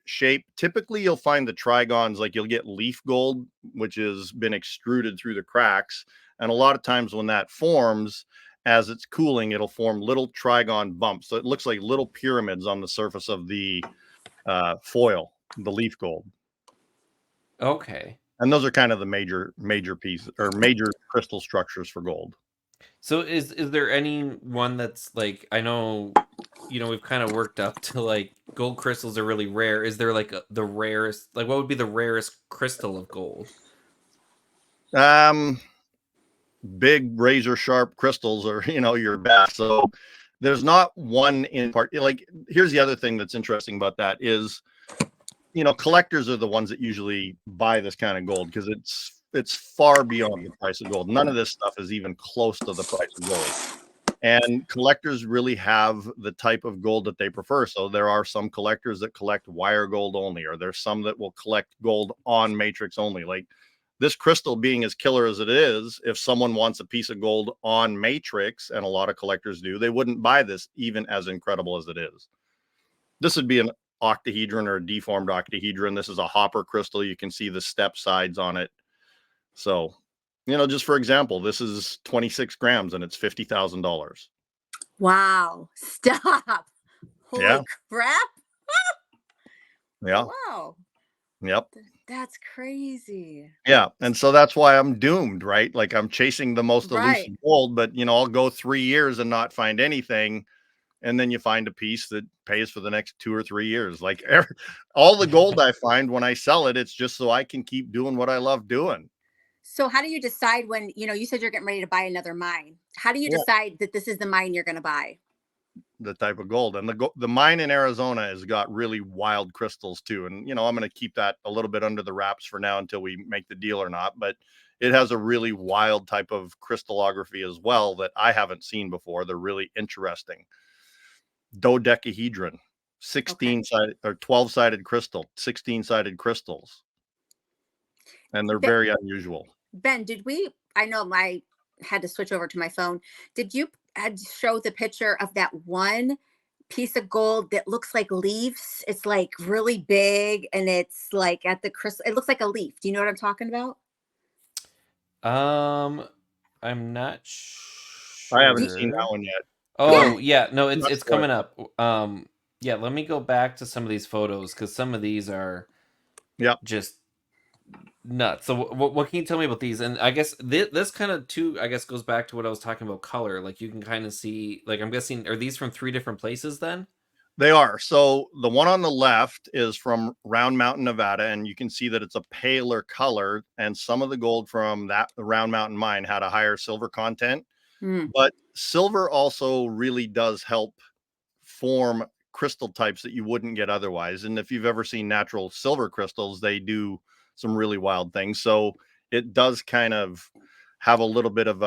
shape. Typically, you'll find the trigons, like you'll get leaf gold, which has been extruded through the cracks. And a lot of times when that forms, as it's cooling, it'll form little trigon bumps. So it looks like little pyramids on the surface of the foil, the leaf gold. Okay. And those are kind of the major piece or major crystal structures for gold. So is there any one that's like, I know, we've kind of worked up to like gold crystals are really rare. Is there like the rarest, like what would be the rarest crystal of gold? Big razor sharp crystals are, your best. So there's not one in part. Like, here's the other thing that's interesting about that is, collectors are the ones that usually buy this kind of gold because it's far beyond the price of gold. None of this stuff is even close to the price of gold. And collectors really have the type of gold that they prefer. So there are some collectors that collect wire gold only, or there's some that will collect gold on matrix only. Like this crystal being as killer as it is, if someone wants a piece of gold on matrix, and a lot of collectors do, they wouldn't buy this even as incredible as it is. This would be an octahedron or a deformed octahedron. This is a hopper crystal. You can see the step sides on it. So, just for example, this is 26 grams and it's $50,000. Wow. Stop. Holy crap. Yeah. Wow. Yep. That's crazy. Yeah. And so that's why I'm doomed, right? Like I'm chasing the most elusive gold, but I'll go 3 years and not find anything. And then you find a piece that pays for the next 2 or 3 years. Like all the gold I find when I sell it, it's just so I can keep doing what I love doing. So how do you decide when, you said you're getting ready to buy another mine? How do you decide that this is the mine you're going to buy? The type of gold, and the mine in Arizona has got really wild crystals too. And, I'm going to keep that a little bit under the wraps for now until we make the deal or not. But it has a really wild type of crystallography as well that I haven't seen before. They're really interesting. Dodecahedron, 16-sided or 12-sided crystal, 16-sided crystals. And they're very unusual. Ben, I know I had to switch over to my phone. Did you show the picture of that one piece of gold that looks like leaves? It's like really big and it's like at the crystal. It looks like a leaf. Do you know what I'm talking about? I'm not sure. I haven't seen that one yet. Oh yeah, no, it's coming up. Yeah, let me go back to some of these photos because some of these are just nuts. So what can you tell me about these? And I guess this kind of too, I guess, goes back to what I was talking about color. Like you can kind of see, like I'm guessing, are these from 3 different places then? They are. So the one on the left is from Round Mountain, Nevada, and you can see that it's a paler color. And some of the gold from the Round Mountain mine had a higher silver content. Mm. But silver also really does help form crystal types that you wouldn't get otherwise. And if you've ever seen natural silver crystals, they do some really wild things. So it does kind of have a little bit of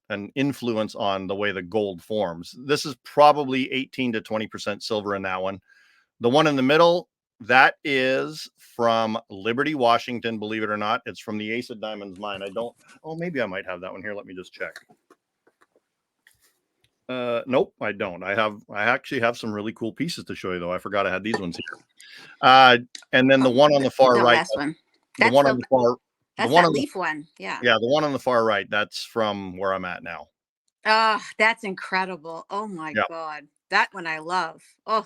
an influence on the way the gold forms. This is probably 18 to 20% silver in that one. The one in the middle, that is from Liberty, Washington, believe it or not. It's from the Ace of Diamonds mine. Maybe I might have that one here. Let me just check. Nope, I don't. I actually have some really cool pieces to show you, though. I forgot I had these ones here. And then the one on the far The right, last one. the one on the far, That's the one that on the, leaf one. Yeah. yeah, the one on the far right, that's from where I'm at now. Oh, that's incredible. Oh my Yeah. God. That one I love. Oh,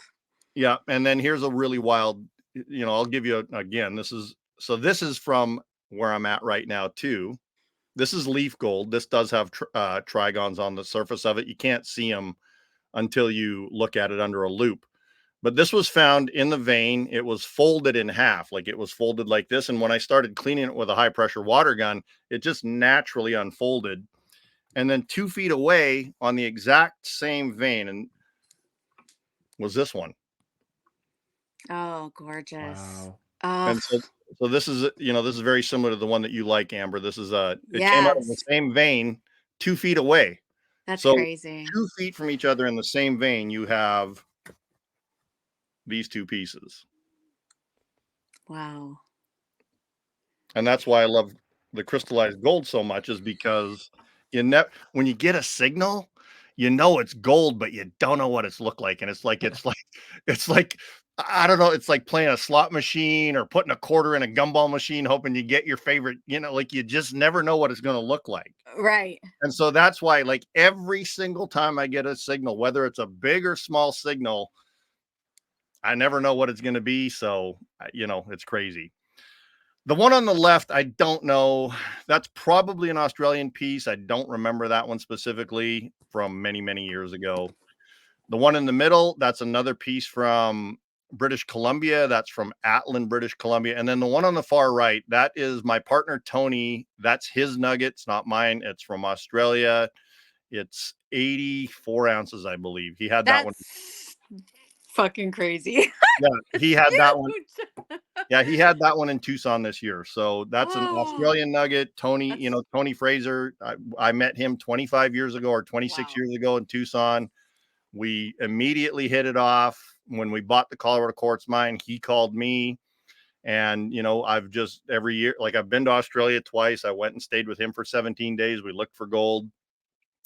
Yeah. And then here's a really wild, I'll give you again, this is from where I'm at right now too. This is leaf gold. This does have trigons on the surface of it. You can't see them until you look at it under a loop. But this was found in the vein. It was folded in half, like it was folded like this. And when I started cleaning it with a high pressure water gun, it just naturally unfolded. And then 2 feet away on the exact same vein, and was this one. oh, gorgeous. Wow. Oh, And so this is, this is very similar to the one that you like, Amber. This is it yes. came out of the same vein 2 feet away. That's So crazy. 2 feet from each other in the same vein, you have these two pieces. Wow. And that's why I love the crystallized gold so much, is because when you get a signal, it's gold, but you don't know what it's looked like. And it's like I don't know, it's like playing a slot machine or putting a quarter in a gumball machine, hoping you get your favorite, like you just never know what it's going to look like. Right. And so that's why, like, every single time I get a signal, whether it's a big or small signal, I never know what it's going to be. So, it's crazy. The one on the left, I don't know. That's probably an Australian piece. I don't remember that one specifically from many, many years ago. The one in the middle, that's another piece from British Columbia. That's from Atlin, British Columbia. And then the one on the far right, that is my partner, Tony. That's his nugget. It's not mine. It's from Australia. It's 84 ounces, I believe. He had that one. Fucking crazy. Yeah, he had that one. Yeah, he had that one in Tucson this year. So that's an Australian nugget. Tony, Tony Fraser. I met him 25 years ago or 26 years ago in Tucson. We immediately hit it off. When we bought the Colorado Quartz mine, he called me. And, I've just every year, like, I've been to Australia twice. I went and stayed with him for 17 days. We looked for gold.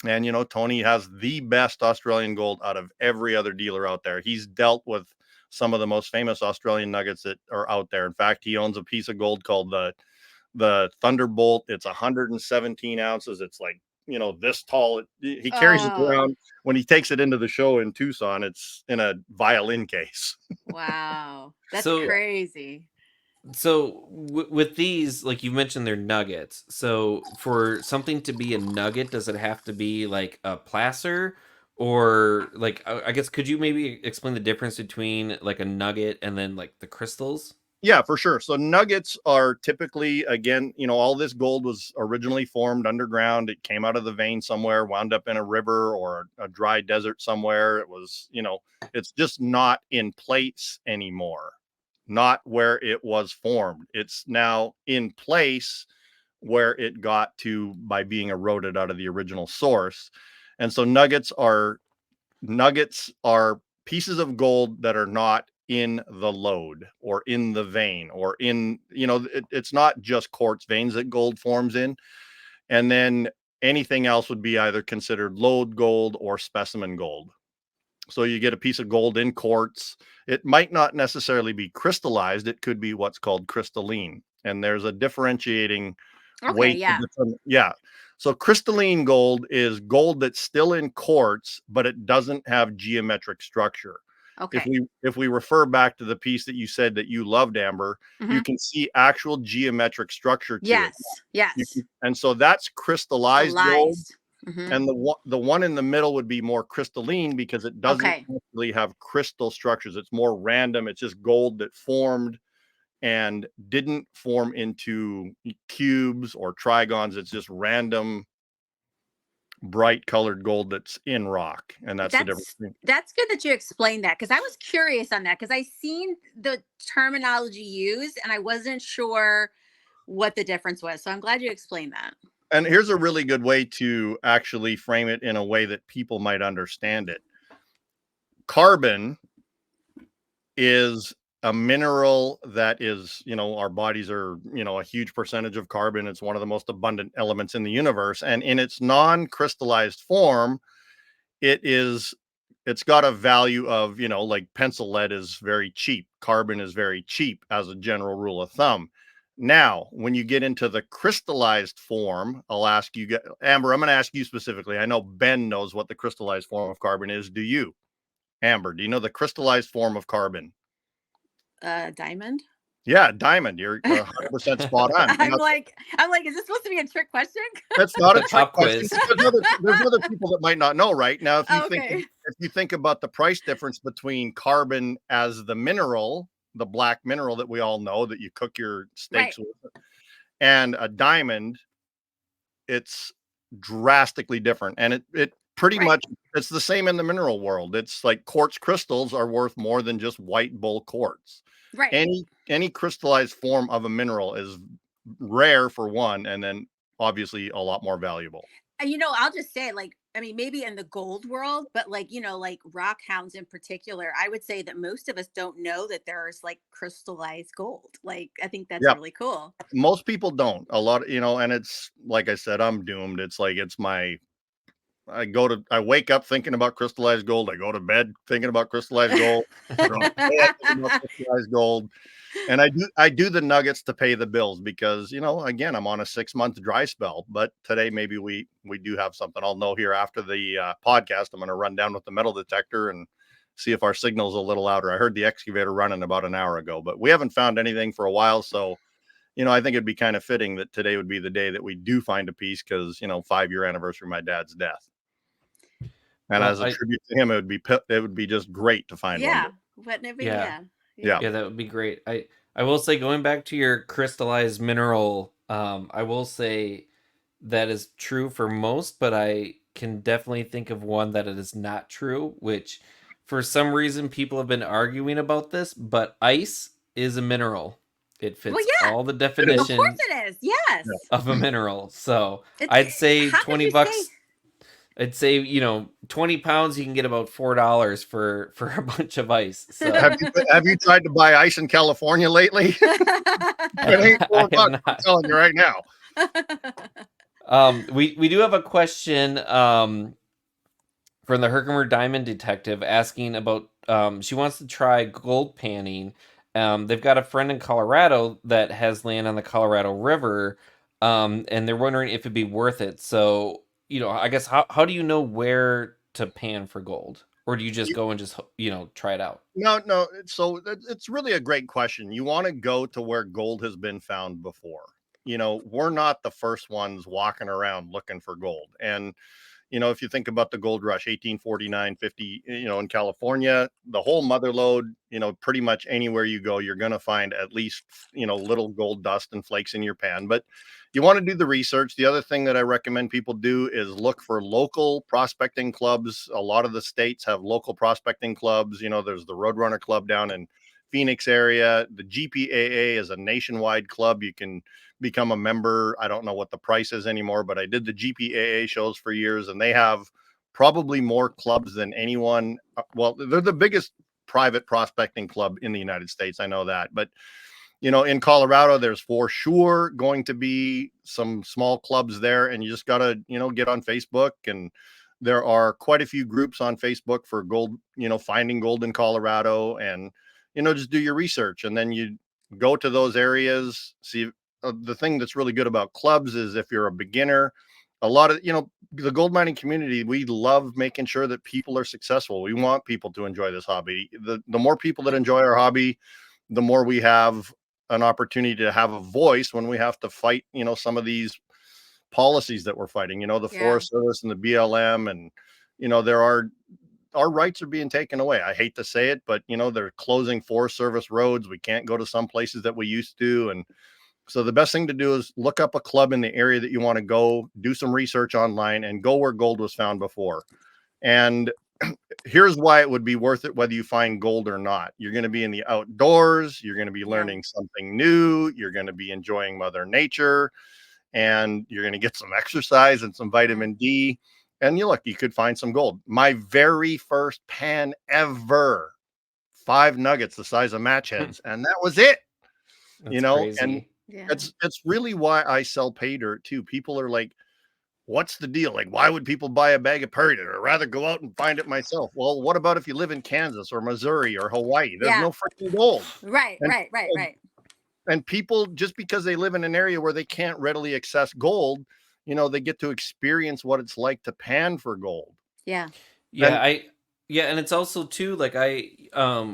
And, Tony has the best Australian gold out of every other dealer out there. He's dealt with some of the most famous Australian nuggets that are out there. In fact, he owns a piece of gold called the Thunderbolt. It's 117 ounces. It's like, this tall. He carries it around. When he takes it into the show in Tucson, it's in a violin case. Wow. That's crazy. So with these, like you mentioned, they're nuggets. So for something to be a nugget, does it have to be like a placer? Or like, I guess, could you maybe explain the difference between like a nugget and then like the crystals? Yeah, for sure. So nuggets are typically, again, all this gold was originally formed underground. It came out of the vein somewhere, wound up in a river or a dry desert somewhere. It was, it's just not in place anymore, not where it was formed. It's now in place where it got to by being eroded out of the original source. And so nuggets are pieces of gold that are not in the lode or in the vein or in, it's not just quartz veins that gold forms in. And then anything else would be either considered lode gold or specimen gold. So you get a piece of gold in quartz. It might not necessarily be crystallized. It could be what's called crystalline. And there's a differentiating weight. Yeah. So crystalline gold is gold that's still in quartz, but it doesn't have geometric structure. Okay. If we refer back to the piece that you said that you loved, Amber, you can see actual geometric structure to it. Yes. And so that's crystallized gold. Mhm. And the one in the middle would be more crystalline because it doesn't Okay. really have crystal structures. It's more random. It's just gold that formed and didn't form into cubes or trigons. It's just random, bright colored gold that's in rock, and that's the difference. That's good that you explained that, because I was curious on that, because I seen the terminology used and I wasn't sure what the difference was. So I'm glad you explained that. And here's a really good way to actually frame it in a way that people might understand it. Carbon is a mineral that is, our bodies are, a huge percentage of carbon. It's one of the most abundant elements in the universe. And in its non-crystallized form, it's got a value of, like pencil lead is very cheap. Carbon is very cheap as a general rule of thumb. Now, when you get into the crystallized form, I'll ask you, Amber, I'm going to ask you specifically. I know Ben knows what the crystallized form of carbon is. Do you, Amber? Do you know the crystallized form of carbon? Diamond. Yeah, diamond. You're 100% spot on. I'm like, is this supposed to be a trick question? That's not a The trick pop question. quiz. There's other people that might not know. Right now, if Okay. you think about the price difference between carbon as the mineral, the black mineral that we all know that you cook your steaks Right. with, and a diamond, it's drastically different. And it pretty Right. much, it's the same in the mineral world. It's like quartz crystals are worth more than just white bull quartz. Right. Any crystallized form of a mineral is rare for one, and then obviously a lot more valuable. And I'll just say, like, I mean, maybe in the gold world, but like, like rockhounds in particular, I would say that most of us don't know that there's like crystallized gold. Like, I think that's Yeah, really cool. most people don't. A lot, and it's like I said, I'm doomed. It's like I wake up thinking about crystallized gold. I go to bed thinking about crystallized gold. I go to bed thinking about crystallized gold. And I do the nuggets to pay the bills because, again, I'm on a 6-month dry spell, but today maybe we do have something. I'll know here after the podcast. I'm going to run down with the metal detector and see if our signal's a little louder. I heard the excavator running about an hour ago, but we haven't found anything for a while. So, I think it'd be kind of fitting that today would be the day that we do find a piece because, 5-year anniversary of my dad's death. And Well, as a tribute to him, it would be just great to find one. Yeah. Wouldn't it be? Yeah. Yeah. Yeah, that would be great. I will say, going back to your crystallized mineral, I will say that is true for most, but I can definitely think of one that it is not true, which for some reason people have been arguing about this, but ice is a mineral. It fits Well, yeah. all the Of definition course it is. Yes. of a mineral. So It's, I'd say how did 20 you bucks. say? I'd say, 20 pounds, you can get about $4 for a bunch of ice. So Have you tried to buy ice in California lately? It ain't I $4, have I'm not. telling you right now. We do have a question from the Herkimer Diamond Detective asking about she wants to try gold panning. They've got a friend in Colorado that has land on the Colorado River, and they're wondering if it'd be worth it. So, I guess how do you know where to pan for gold? Or do you just go and just, try it out? No. So it's really a great question. You want to go to where gold has been found before. We're not the first ones walking around looking for gold. And, if you think about the gold rush, 1849, 50, in California, the whole mother lode, pretty much anywhere you go, you're going to find at least, little gold dust and flakes in your pan. But you want to do the research. The other thing that I recommend people do is look for local prospecting clubs. A lot of the states have local prospecting clubs. There's the Roadrunner Club down in Phoenix area. The GPAA is a nationwide club. You can become a member. I don't know what the price is anymore, but I did the GPAA shows for years, and they have probably more clubs than anyone. Well, they're the biggest private prospecting club in the United States. I know that, but in Colorado, there's for sure going to be some small clubs there, and you just got to, get on Facebook. And there are quite a few groups on Facebook for gold, finding gold in Colorado, and, just do your research. And then you go to those areas. See, the thing that's really good about clubs is if you're a beginner, a lot of, the gold mining community, we love making sure that people are successful. We want people to enjoy this hobby. The more people that enjoy our hobby, the more we have an opportunity to have a voice when we have to fight, some of these policies that we're fighting, the Yeah. Forest Service and the BLM, and our rights are being taken away. I hate to say it, but they're closing Forest Service roads. We can't go to some places that we used to. And so the best thing to do is look up a club in the area that you want to go, do some research online, and go where gold was found before. And here's why it would be worth it, whether you find gold or not. You're going to be in the outdoors. You're going to be learning something new. You're going to be enjoying Mother Nature, and you're going to get some exercise and some vitamin D. And you could find some gold. My very first pan ever, 5 nuggets the size of match heads, and that was it. That's And crazy. it's really why I sell pay dirt too. People are like, what's the deal? Like, why would people buy a bag of pay dirt? I'd rather go out and find it myself. Well, what about if you live in Kansas or Missouri or Hawaii? There's no freaking gold. Right. And people, just because they live in an area where they can't readily access gold, they get to experience what it's like to pan for gold. Yeah. And it's also too, like, I'm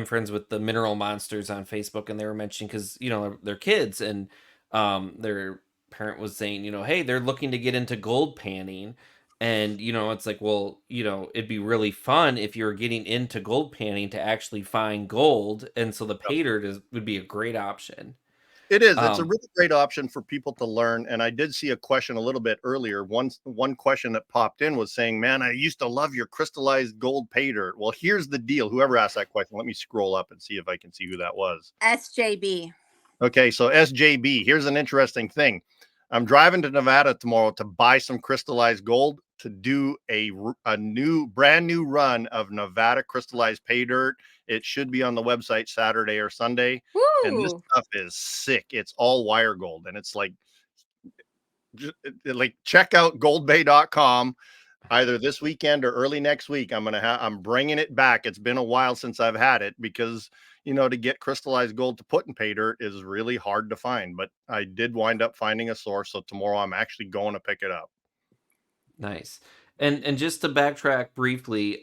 friends with the Mineral Monsters on Facebook, and they were mentioning, because they're kids, and their parent was saying, hey, they're looking to get into gold panning, and it's like, well, it'd be really fun if you're getting into gold panning to actually find gold, and so the pay dirt would be a great option. It is. It's a really great option for people to learn. And I did see a question a little bit earlier. One question that popped in was saying, man, I used to love your crystallized gold pay dirt. Well, here's the deal. Whoever asked that question, let me scroll up and see if I can see who that was. SJB. Okay, so SJB, here's an interesting thing. I'm driving to Nevada tomorrow to buy some crystallized gold to do a brand new run of Nevada crystallized pay dirt. It should be on the website Saturday or Sunday. Woo! And this stuff is sick. It's all wire gold. And it's like check out goldbay.com either this weekend or early next week. I'm bringing it back. It's been a while since I've had it, because to get crystallized gold to put in pay dirt is really hard to find, but I did wind up finding a source. So tomorrow I'm actually going to pick it up. Nice. And just to backtrack briefly,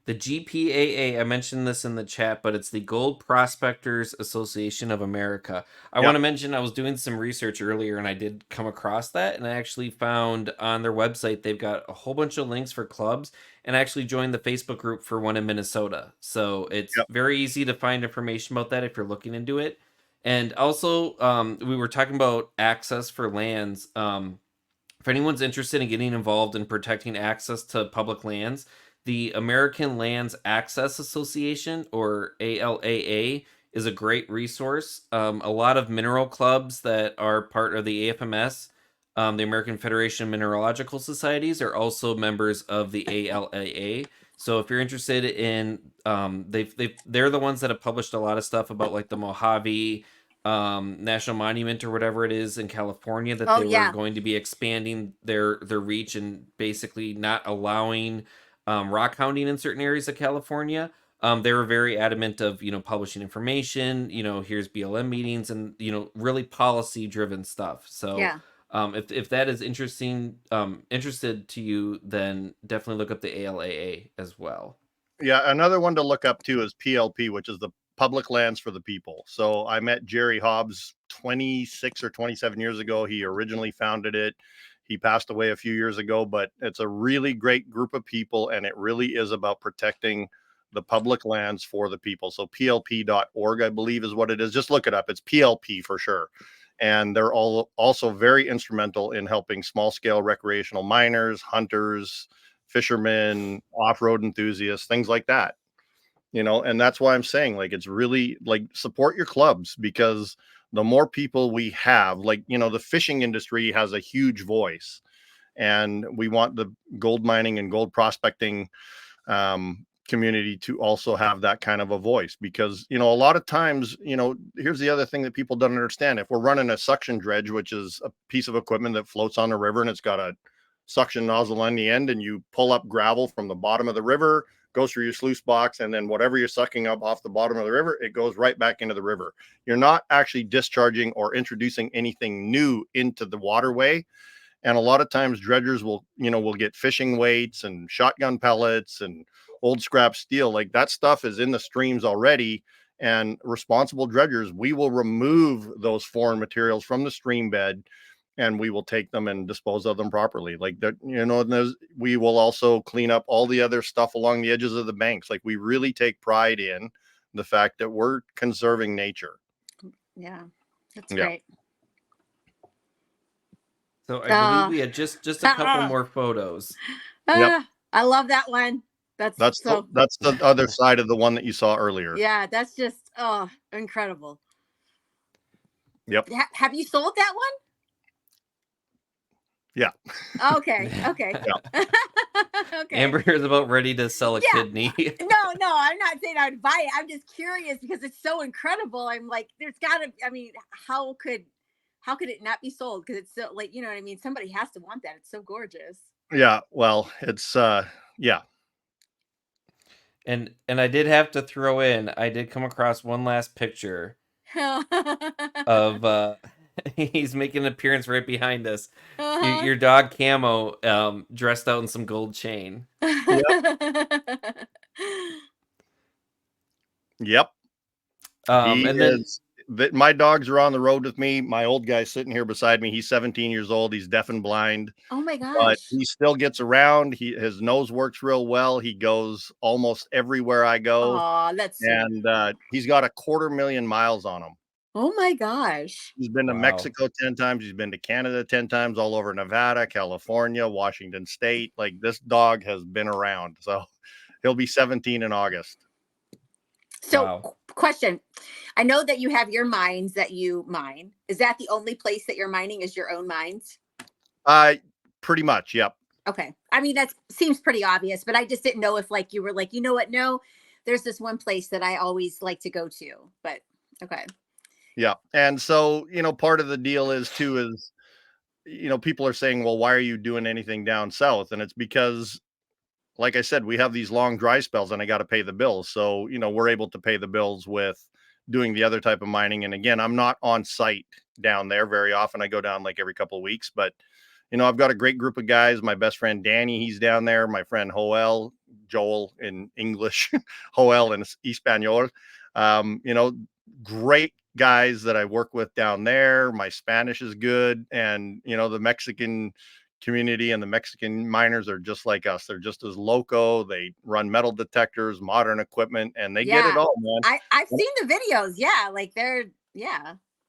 the GPAA, I mentioned this in the chat, but it's the Gold Prospectors Association of America. I want to mention, I was doing some research earlier, and I did come across that, and I actually found on their website they've got a whole bunch of links for clubs, and I actually joined the Facebook group for one in Minnesota. So it's very easy to find information about that if you're looking into it. And also, we were talking about access for lands. If anyone's interested in getting involved in protecting access to public lands, the American Lands Access Association, or ALAA, is a great resource. A lot of mineral clubs that are part of the AFMS, the American Federation of Mineralogical Societies, are also members of the ALAA. So if you're interested in, they're the ones that have published a lot of stuff about, like, the Mojave National Monument or whatever it is in California, that they were going to be expanding their reach and basically not allowing rock hounding in certain areas of California. They were very adamant of publishing information, here's BLM meetings, and really policy driven stuff. So if that is interested to you, then definitely look up the ALAA as well. Yeah, another one to look up too is PLP, which is the Public Lands for the People. So I met Jerry Hobbs 26 or 27 years ago. He originally founded it. He passed away a few years ago, but it's a really great group of people, and it really is about protecting the public lands for the people. So plp.org, I believe, is what it is. Just look it up. It's PLP for sure. And they're all also very instrumental in helping small-scale recreational miners, hunters, fishermen, off-road enthusiasts, things like that. And that's why I'm saying, like, it's really, like, support your clubs, because the more people we have, like, the fishing industry has a huge voice, and we want the gold mining and gold prospecting community to also have that kind of a voice, because, a lot of times, here's the other thing that people don't understand. If we're running a suction dredge, which is a piece of equipment that floats on the river, and it's got a suction nozzle on the end, and you pull up gravel from the bottom of the river, goes through your sluice box, and then whatever you're sucking up off the bottom of the river, it goes right back into the river. You're not actually discharging or introducing anything new into the waterway. And a lot of times dredgers will get fishing weights and shotgun pellets and old scrap steel. Like, that stuff is in the streams already. And responsible dredgers, we will remove those foreign materials from the stream bed and we will take them and dispose of them properly. Like that, and we will also clean up all the other stuff along the edges of the banks. Like we really take pride in the fact that we're conserving nature. Yeah, that's Yeah. great. So I believe we had just a couple more photos. Yep. I love that one. That's the other side of the one that you saw earlier. Yeah, that's just incredible. Yep. Have you sold that one? Yeah. Okay. Okay. Yeah. Okay. Amber is about ready to sell a kidney. No, I'm not saying I would buy it. I'm just curious because it's so incredible. I'm like, there's gotta, I mean, how could it not be sold? Because it's so, like, you know what I mean? Somebody has to want that. It's so gorgeous. Yeah. Well, it's yeah. And I did have to throw in, I did come across one last picture of he's making an appearance right behind us. Your dog Camo dressed out in some gold chain. Yep. And then my dogs are on the road with me. My old guy's sitting here beside me. He's 17 years old. He's deaf and blind. Oh my gosh. But he still gets around. His nose works real well. He goes almost everywhere I go. Oh, that's sweet. And he's got 250,000 miles on him. Oh my gosh. He's been to Mexico 10 times. He's been to Canada 10 times, all over Nevada, California, Washington State. Like, this dog has been around. So he'll be 17 in August. So question, I know that you have your mines that you mine. Is that the only place that you're mining is your own mines? Pretty much. Yep. Okay. I mean, that seems pretty obvious, but I just didn't know if like you were like, you know what? No, there's this one place that I always like to go to, but okay. Yeah. And so, part of the deal is people are saying, well, why are you doing anything down south? And it's because, like I said, we have these long dry spells and I got to pay the bills. So, we're able to pay the bills with doing the other type of mining. And again, I'm not on site down there very often. I go down like every couple of weeks, but I've got a great group of guys. My best friend, Danny, he's down there. My friend Joel in English, Joel in Espanol, great guys that I work with down there. My Spanish is good. And, the Mexican community and the Mexican miners are just like us. They're just as loco. They run metal detectors, modern equipment, and they get it all, man. I've seen the videos. Yeah. Like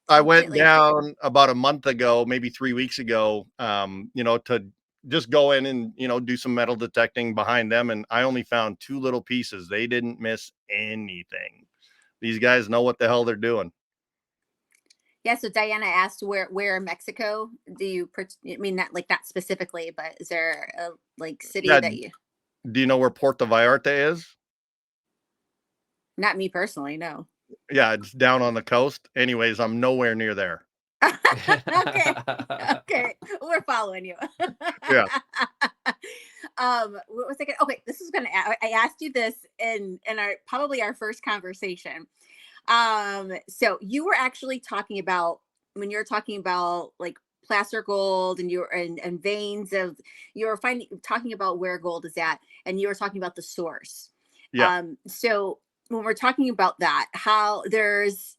I went down about a month ago, maybe 3 weeks ago, to just go in and, do some metal detecting behind them. And I only found 2 little pieces. They didn't miss anything. These guys know what the hell they're doing. Yeah. So Diana asked where in Mexico do you, I mean, not specifically, but is there a city that you, do you know where Puerto Vallarta is? Not me personally. No. Yeah. It's down on the coast. Anyways, I'm nowhere near there. Okay. We're following you. Yeah. What was I gonna, okay. This is going to, I asked you this in probably our first conversation. So you were actually talking about, when you're talking about like placer gold and and veins of, talking about where gold is at, and you were talking about the source. Yeah. So when we're talking about that, how there's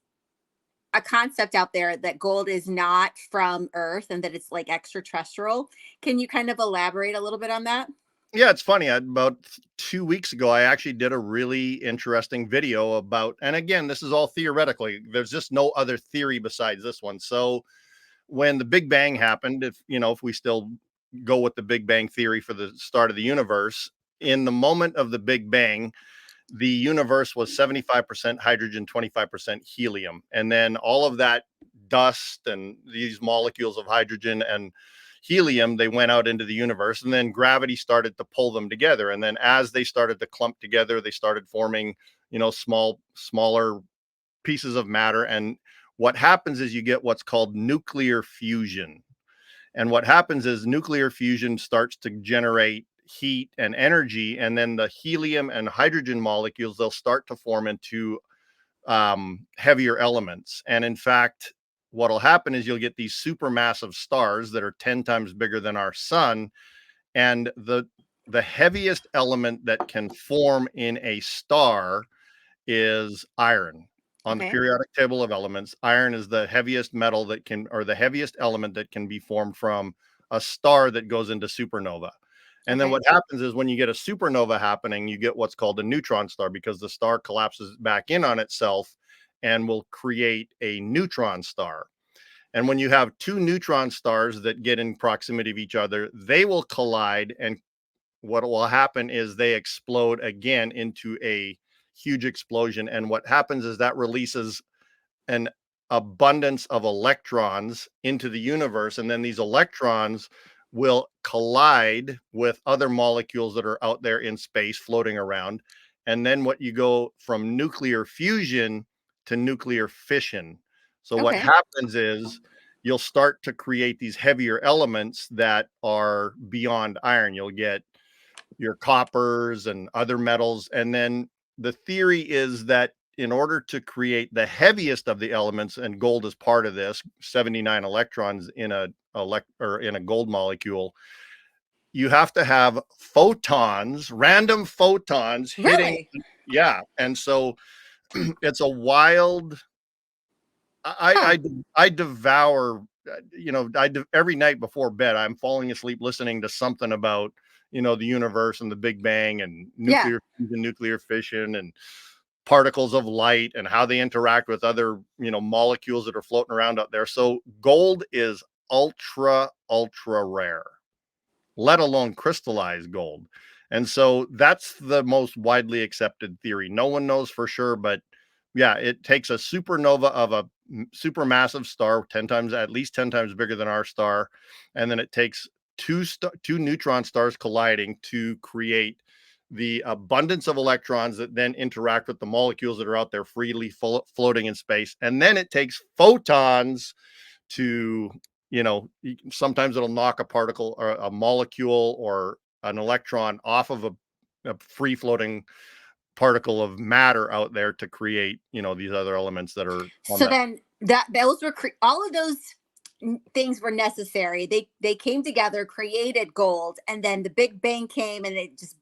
a concept out there that gold is not from Earth and that it's like extraterrestrial. Can you kind of elaborate a little bit on that? Yeah, it's funny. About 2 weeks ago, I actually did a really interesting video about, and again, this is all theoretically, there's just no other theory besides this one. So when the Big Bang happened, if we still go with the Big Bang theory for the start of the universe, in the moment of the Big Bang, the universe was 75% hydrogen, 25% helium. And then all of that dust and these molecules of hydrogen and helium, they went out into the universe, and then gravity started to pull them together. And then as they started to clump together, they started forming, smaller pieces of matter. And what happens is you get what's called nuclear fusion. And what happens is nuclear fusion starts to generate heat and energy, and then the helium and hydrogen molecules, they'll start to form into heavier elements. And in fact, what'll happen is you'll get these supermassive stars that are 10 times bigger than our sun. And the heaviest element that can form in a star is iron. on the Okay. periodic table of elements. Iron is the heaviest metal that can, or the heaviest element that can be formed from a star that goes into supernova. And then Okay. what happens is when you get a supernova happening, you get what's called a neutron star, because the star collapses back in on itself and will create a neutron star. And when you have two neutron stars that get in proximity of each other, they will collide, and what will happen is they explode again into a huge explosion. And what happens is that releases an abundance of electrons into the universe. And then these electrons will collide with other molecules that are out there in space floating around. And then what you go from nuclear fusion to nuclear fission. So what Okay. happens is you'll start to create these heavier elements that are beyond iron. You'll get your coppers and other metals. And then the theory is that in order to create the heaviest of the elements, and gold is part of this, 79 electrons in a gold molecule, you have to have photons, random photons hitting. Really? Yeah. And so it's a wild, Huh. I devour, every night before bed, I'm falling asleep listening to something about, the universe and the Big Bang and Yeah. nuclear fusion, nuclear fission, and particles of light and how they interact with other, molecules that are floating around out there. So gold is ultra, ultra rare, let alone crystallized gold. And so that's the most widely accepted theory. No one knows for sure, but yeah, it takes a supernova of a supermassive star, 10 times, at least 10 times bigger than our star. And then it takes two neutron stars colliding to create the abundance of electrons that then interact with the molecules that are out there freely floating in space. And then it takes photons to, sometimes it'll knock a particle or a molecule or an electron off of a free floating particle of matter out there to create, these other elements that are on So that. then that those were all of those things were necessary. They came together, created gold, and then the Big Bang came and it just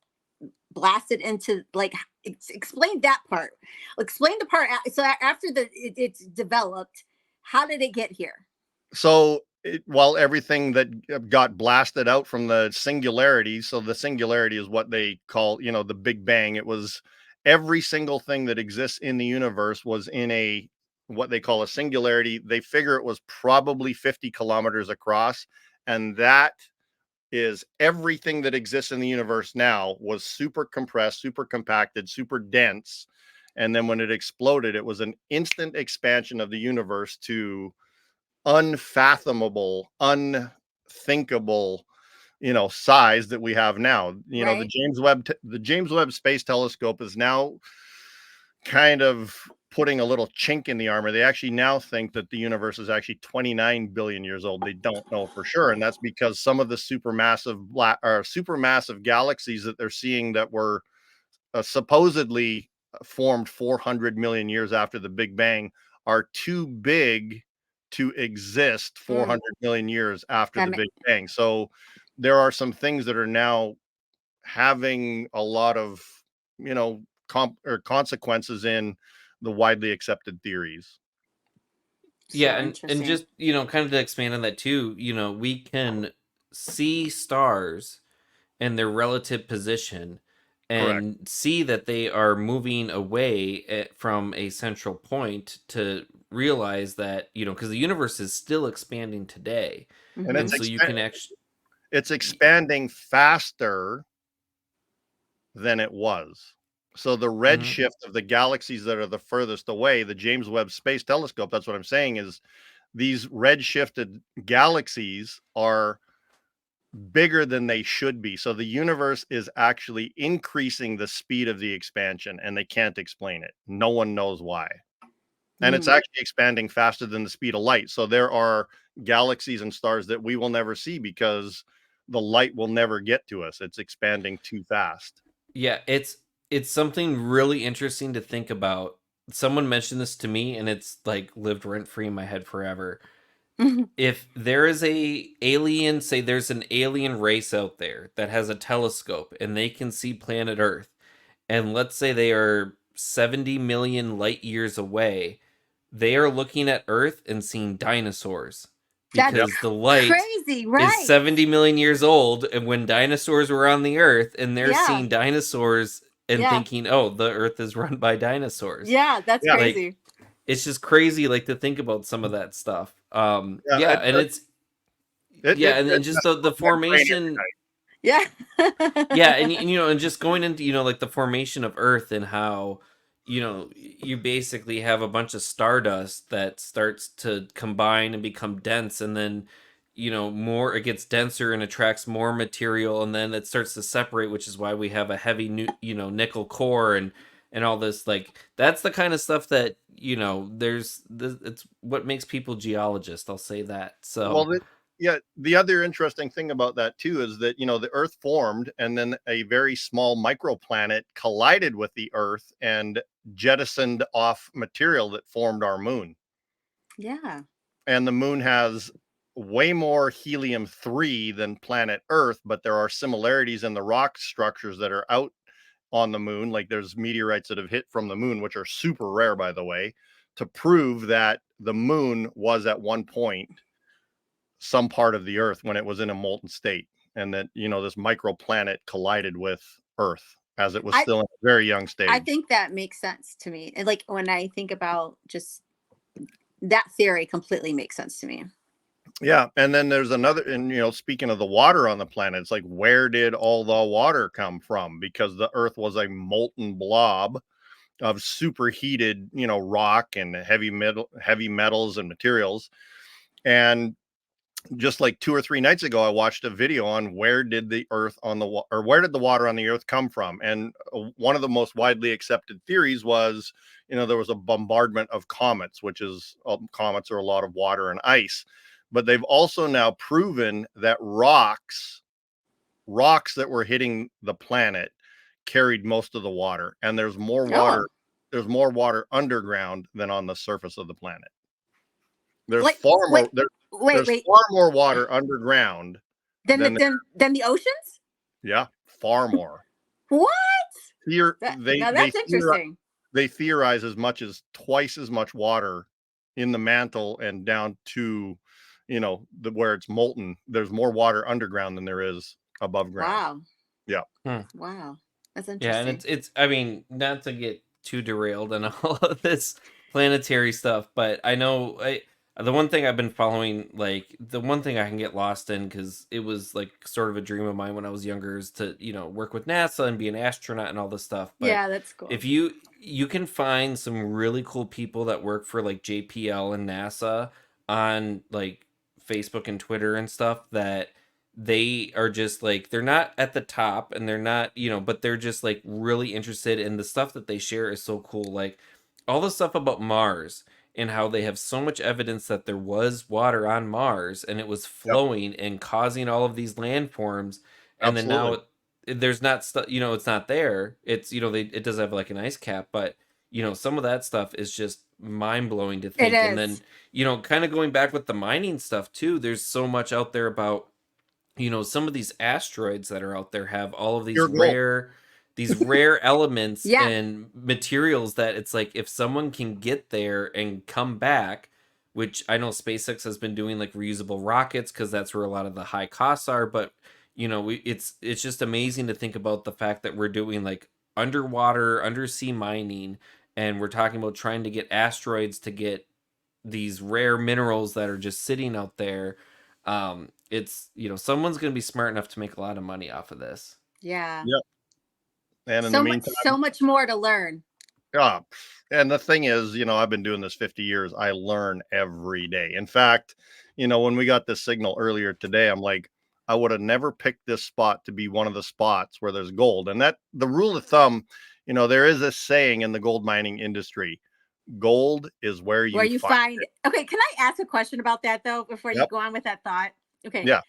blasted into like explain that part. Explain the part. So after it's developed, how did it get here? So while everything that got blasted out from the singularity, so the singularity is what they call, the Big Bang. It was every single thing that exists in the universe was in a what they call a singularity. They figure it was probably 50 kilometers across, and that is everything that exists in the universe now was super compressed, super compacted, super dense. And then when it exploded, it was an instant expansion of the universe to unfathomable, unthinkable, size that we have now. Right. The James Webb Space Telescope is now kind of putting a little chink in the armor. They actually now think that the universe is actually 29 billion years old. They don't know for sure, and that's because some of the supermassive galaxies that they're seeing that were supposedly formed 400 million years after the Big Bang are too big to exist Mm, 400 million years after that the Big Bang. So there are some things that are now having a lot of, consequences in the widely accepted theories. Yeah, so and interesting. just, kind of to expand on that too, we can see stars and their relative position Correct. and see that they are moving away from a central point to realize that, because the universe is still expanding today. And Hmm. And so you can actually, it's expanding faster than it was. So the redshift of the galaxies that are the furthest away, the James Webb Space Telescope, that's what I'm saying, is these redshifted galaxies are bigger than they should be. So the universe is actually increasing the speed of the expansion, and they can't explain it. No one knows why. And it's Mm. actually expanding faster than the speed of light. So there are galaxies and stars that we will never see because the light will never get to us. It's expanding too fast. yeah, it's something really interesting to think about. Someone mentioned this to me and it's like lived rent free in my head forever. If there is a alien, say there's an alien race out there that has a telescope and they can see planet Earth, and let's say they are 70 million light years away, they are looking at Earth and seeing dinosaurs That's because the light crazy, is right? 70 million years old, and when dinosaurs were on the Earth, and they're Yeah. seeing dinosaurs and Yeah. thinking, oh, the Earth is run by dinosaurs. Yeah, that's Yeah. crazy. Like, it's just crazy, like, to think about some of that stuff. And just the formation. Yeah. Yeah, and you know, and just going into, you know, like the formation of Earth and how, you know, you basically have a bunch of stardust that starts to combine and become dense, and then, you know, more, it gets denser and attracts more material, and then it starts to separate, which is why we have a heavy nickel core and all this. Like, that's the kind of stuff that, you know, it's what makes people geologists, I'll say that. So Well, the other interesting thing about that too is that, you know, the Earth formed and then a very small microplanet collided with the Earth and jettisoned off material that formed our moon. Yeah. And the moon has way more helium-3 than planet Earth, but there are similarities in the rock structures that are out on the moon. Like, there's meteorites that have hit from the moon, which are super rare, by the way, to prove that the moon was at one point some part of the Earth when it was in a molten state, and that, you know, this microplanet collided with Earth as it was still in a very young stage. I think that makes sense to me. And like, when I think about just that theory, completely makes sense to me. Yeah, and then there's another, and you know, speaking of the water on the planet, it's like, where did all the water come from? Because the Earth was a molten blob of superheated, you know, rock and heavy metals and materials. And just like 2 or 3 nights ago, I watched a video on where did the Earth on the or where did the water on the Earth come from? And one of the most widely accepted theories was, you know, there was a bombardment of comets, which is comets are a lot of water and ice. But they've also now proven that rocks that were hitting the planet carried most of the water, and there's more water. There's more water underground than on the surface of the planet. There's far more. There's far more water underground than the oceans. Yeah, far more. What? That's interesting. They theorize as much as twice as much water in the mantle and down to, you know, where it's molten. There's more water underground than there is above ground. Wow. Yeah. Wow. That's interesting. Yeah, and it's I mean, not to get too derailed on all of this planetary stuff, but I know the one thing I've been following, like the one thing I can get lost in, because it was like sort of a dream of mine when I was younger, is to, you know, work with NASA and be an astronaut and all this stuff. But yeah, that's cool. If you can find some really cool people that work for like JPL and NASA on like Facebook and Twitter and stuff, that they are just like, they're not at the top and they're not, you know, but they're just like really interested in the stuff that they share is so cool. Like all the stuff about Mars and how they have so much evidence that there was water on Mars and it was flowing and causing all of these landforms. And then now there's not stuff, you know, it's not there. It's, you know, it does have like an ice cap, but you know, some of that stuff is just mind blowing to think. And then, you know, kind of going back with the mining stuff too, there's so much out there about, you know, some of these asteroids that are out there have all of these rare elements and materials that it's like, if someone can get there and come back, which I know SpaceX has been doing, like reusable rockets, because that's where a lot of the high costs are. But you know, it's just amazing to think about the fact that we're doing like undersea mining, and we're talking about trying to get asteroids to get these rare minerals that are just sitting out there. It's, you know, someone's going to be smart enough to make a lot of money off of this. Yeah. Yep. And in the meantime, so much more to learn. Yeah. And the thing is, you know, I've been doing this 50 years. I learn every day. In fact, you know, when we got this signal earlier today, I'm like, I would have never picked this spot to be one of the spots where there's gold. And that the rule of thumb, you know, there is a saying in the gold mining industry: gold is where you find it. Okay, can I ask a question about that though before you go on with that thought? Okay. Yeah.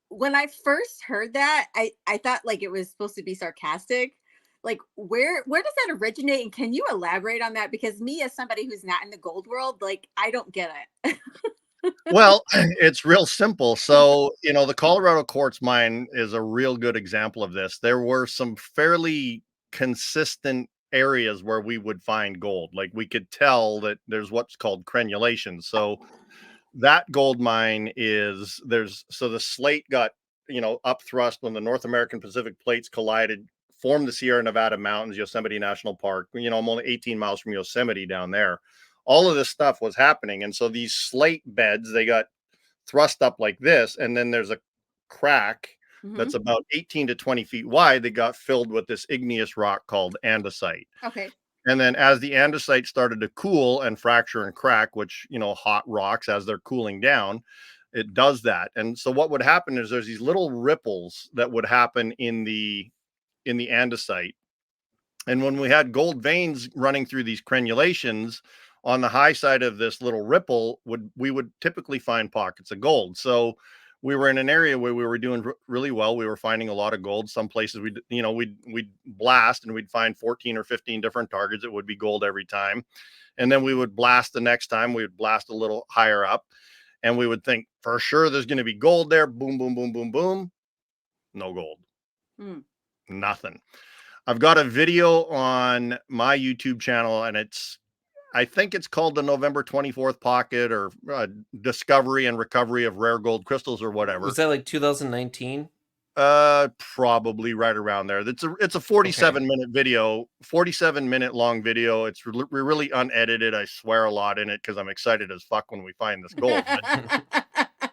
When I first heard that, I thought like it was supposed to be sarcastic. Like where does that originate, and can you elaborate on that? Because me, as somebody who's not in the gold world, like I don't get it. Well, it's real simple. So, you know, the Colorado quartz mine is a real good example of this. There were some fairly consistent areas where we would find gold. Like we could tell that there's what's called crenulation. So that gold mine is so the slate got, up thrust when the North American Pacific plates collided, formed the Sierra Nevada mountains, Yosemite National Park. I'm only 18 miles from Yosemite down there. All of this stuff was happening. And so these slate beds, they got thrust up like this. And then there's a crack that's about 18 to 20 feet wide that got filled with this igneous rock called andesite. Okay. And then as the andesite started to cool and fracture and crack, which, hot rocks, as they're cooling down, it does that. And so what would happen is there's these little ripples that would happen in the andesite. And when we had gold veins running through these crenulations, on the high side of this little ripple, we would typically find pockets of gold. So we were in an area where we were doing really well. We were finding a lot of gold. Some places we'd blast and we'd find 14 or 15 different targets. It would be gold every time. And then we would blast the next time. We would blast a little higher up and we would think for sure there's going to be gold there. Boom, boom, boom, boom, boom. No gold. Nothing. I've got a video on my YouTube channel and I think it's called the November 24th Pocket or Discovery and Recovery of Rare Gold Crystals or whatever. Was that like 2019? Probably right around there. It's a 47-minute video, 47-minute long video. It's really unedited. I swear a lot in it because I'm excited as fuck when we find this gold.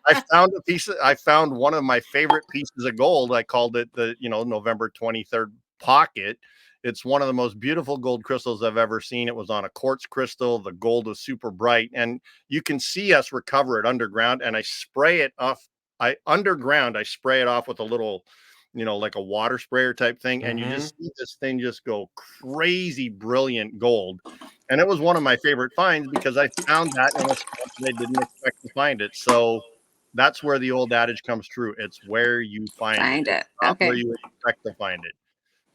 I found one of my favorite pieces of gold. I called it the, November 23rd Pocket. It's one of the most beautiful gold crystals I've ever seen. It was on a quartz crystal. The gold was super bright and you can see us recover it underground and I spray it off. I spray it off with a little, like a water sprayer type thing. And you just see this thing just go crazy, brilliant gold. And it was one of my favorite finds because I found that in a spot that I didn't expect to find it. So that's where the old adage comes true. It's where you find it. Not where you expect to find it.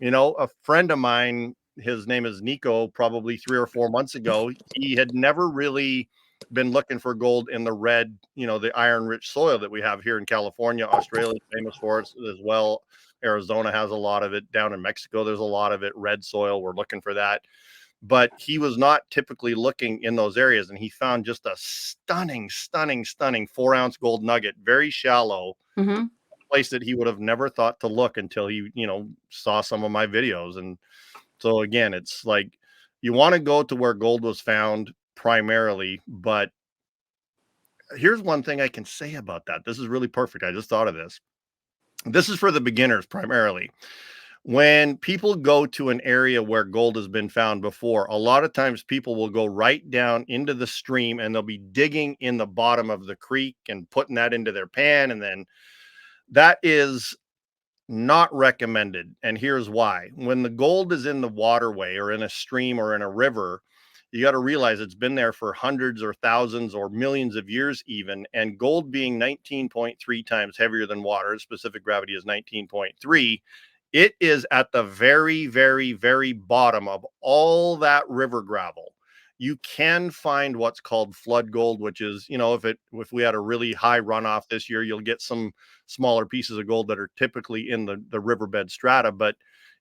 A friend of mine, his name is Nico, probably 3 or 4 months ago, he had never really been looking for gold in the red, the iron rich soil that we have here in California. Australia is famous for it as well. Arizona has a lot of it. Down in Mexico, there's a lot of it. Red soil, we're looking for that. But he was not typically looking in those areas. And he found just a stunning 4-ounce gold nugget, very shallow. Place that he would have never thought to look until he, saw some of my videos. And so again, it's like you want to go to where gold was found primarily, but here's one thing I can say about that. This is really perfect. I just thought of this. This is for the beginners primarily. When people go to an area where gold has been found before, a lot of times people will go right down into the stream and they'll be digging in the bottom of the creek and putting that into their pan. And then that is not recommended. And here's why. When the gold is in the waterway or in a stream or in a river, you got to realize it's been there for hundreds or thousands or millions of years even. And gold being 19.3 times heavier than water, specific gravity is 19.3. It is at the very, very, very bottom of all that river gravel. You can find what's called flood gold, which is, if we had a really high runoff this year, you'll get some smaller pieces of gold that are typically in the riverbed strata. But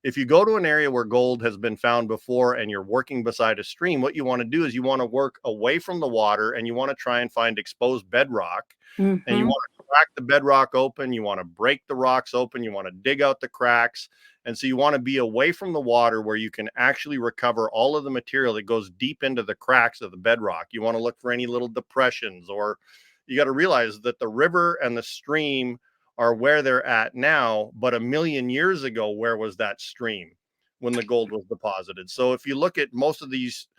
if you go to an area where gold has been found before and you're working beside a stream, what you want to do is you want to work away from the water and you want to try and find exposed bedrock. And you want to crack the bedrock open. You want to break the rocks open. You want to dig out the cracks. And so you want to be away from the water where you can actually recover all of the material that goes deep into the cracks of the bedrock. You want to look for any little depressions, or you got to realize that the river and the stream are where they're at now. But 1 million years ago, where was that stream when the gold was deposited? So if you look at most of these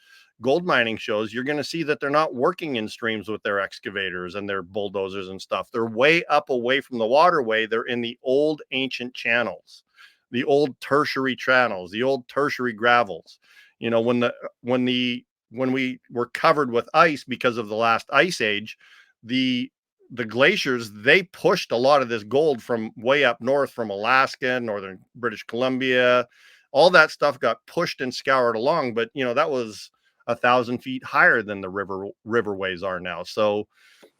gold mining shows, you're going to see that they're not working in streams with their excavators and their bulldozers and stuff. They're way up away from the waterway. They're in the old ancient channels, the old tertiary channels, the old tertiary gravels. When we were covered with ice because of the last ice age, the glaciers, they pushed a lot of this gold from way up north, from Alaska, northern British Columbia. All that stuff got pushed and scoured along, but that was 1,000 feet higher than the riverways are now. So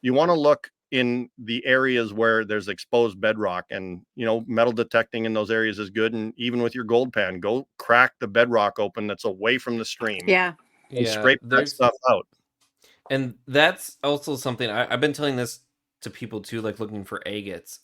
you want to look in the areas where there's exposed bedrock, and metal detecting in those areas is good. And even with your gold pan, go crack the bedrock open that's away from the stream. Yeah. And scrape that stuff out. And that's also something I've been telling this to people too, like looking for agates,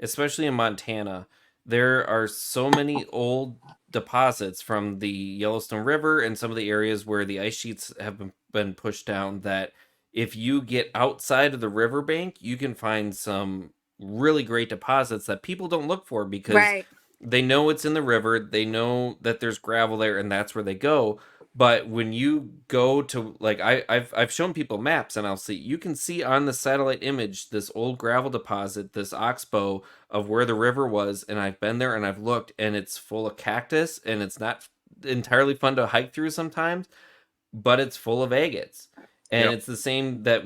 especially in Montana. There are so many old deposits from the Yellowstone River and some of the areas where the ice sheets have been pushed down that if you get outside of the riverbank, you can find some really great deposits that people don't look for because they know it's in the river. They know that there's gravel there and that's where they go. But when you go to, like, I've shown people maps, and you can see on the satellite image this old gravel deposit, this oxbow of where the river was, and I've been there and I've looked, and it's full of cactus, and it's not entirely fun to hike through sometimes, but it's full of agates. And it's the same that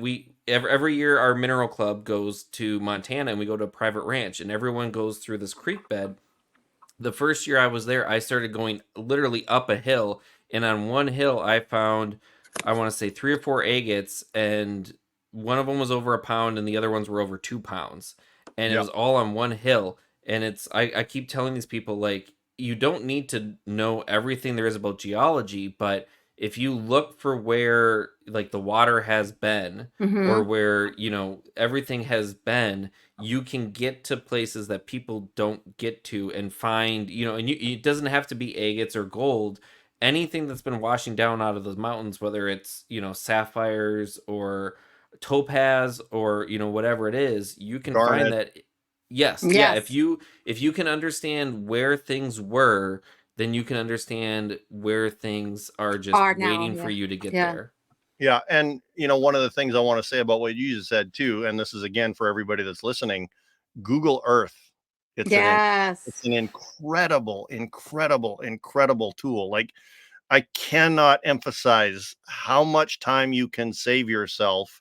every year our mineral club goes to Montana, and we go to a private ranch, and everyone goes through this creek bed. The first year I was there, I started going literally up a hill, and on one hill I found, I want to say 3 or 4 agates, and one of them was over a pound and the other ones were over 2 pounds, and it was all on one hill. And I keep telling these people, like, you don't need to know everything there is about geology, but if you look for where, like, the water has been, or where, everything has been, you can get to places that people don't get to and find, and it doesn't have to be agates or gold. Anything that's been washing down out of those mountains, whether it's, sapphires or topaz or, whatever it is, you can find that. Yes. Yeah. If you can understand where things were, then you can understand where things are just waiting for you to get there. Yeah. And, one of the things I want to say about what you just said too, and this is again for everybody that's listening, Google Earth. It's an incredible, incredible, incredible tool. Like, I cannot emphasize how much time you can save yourself.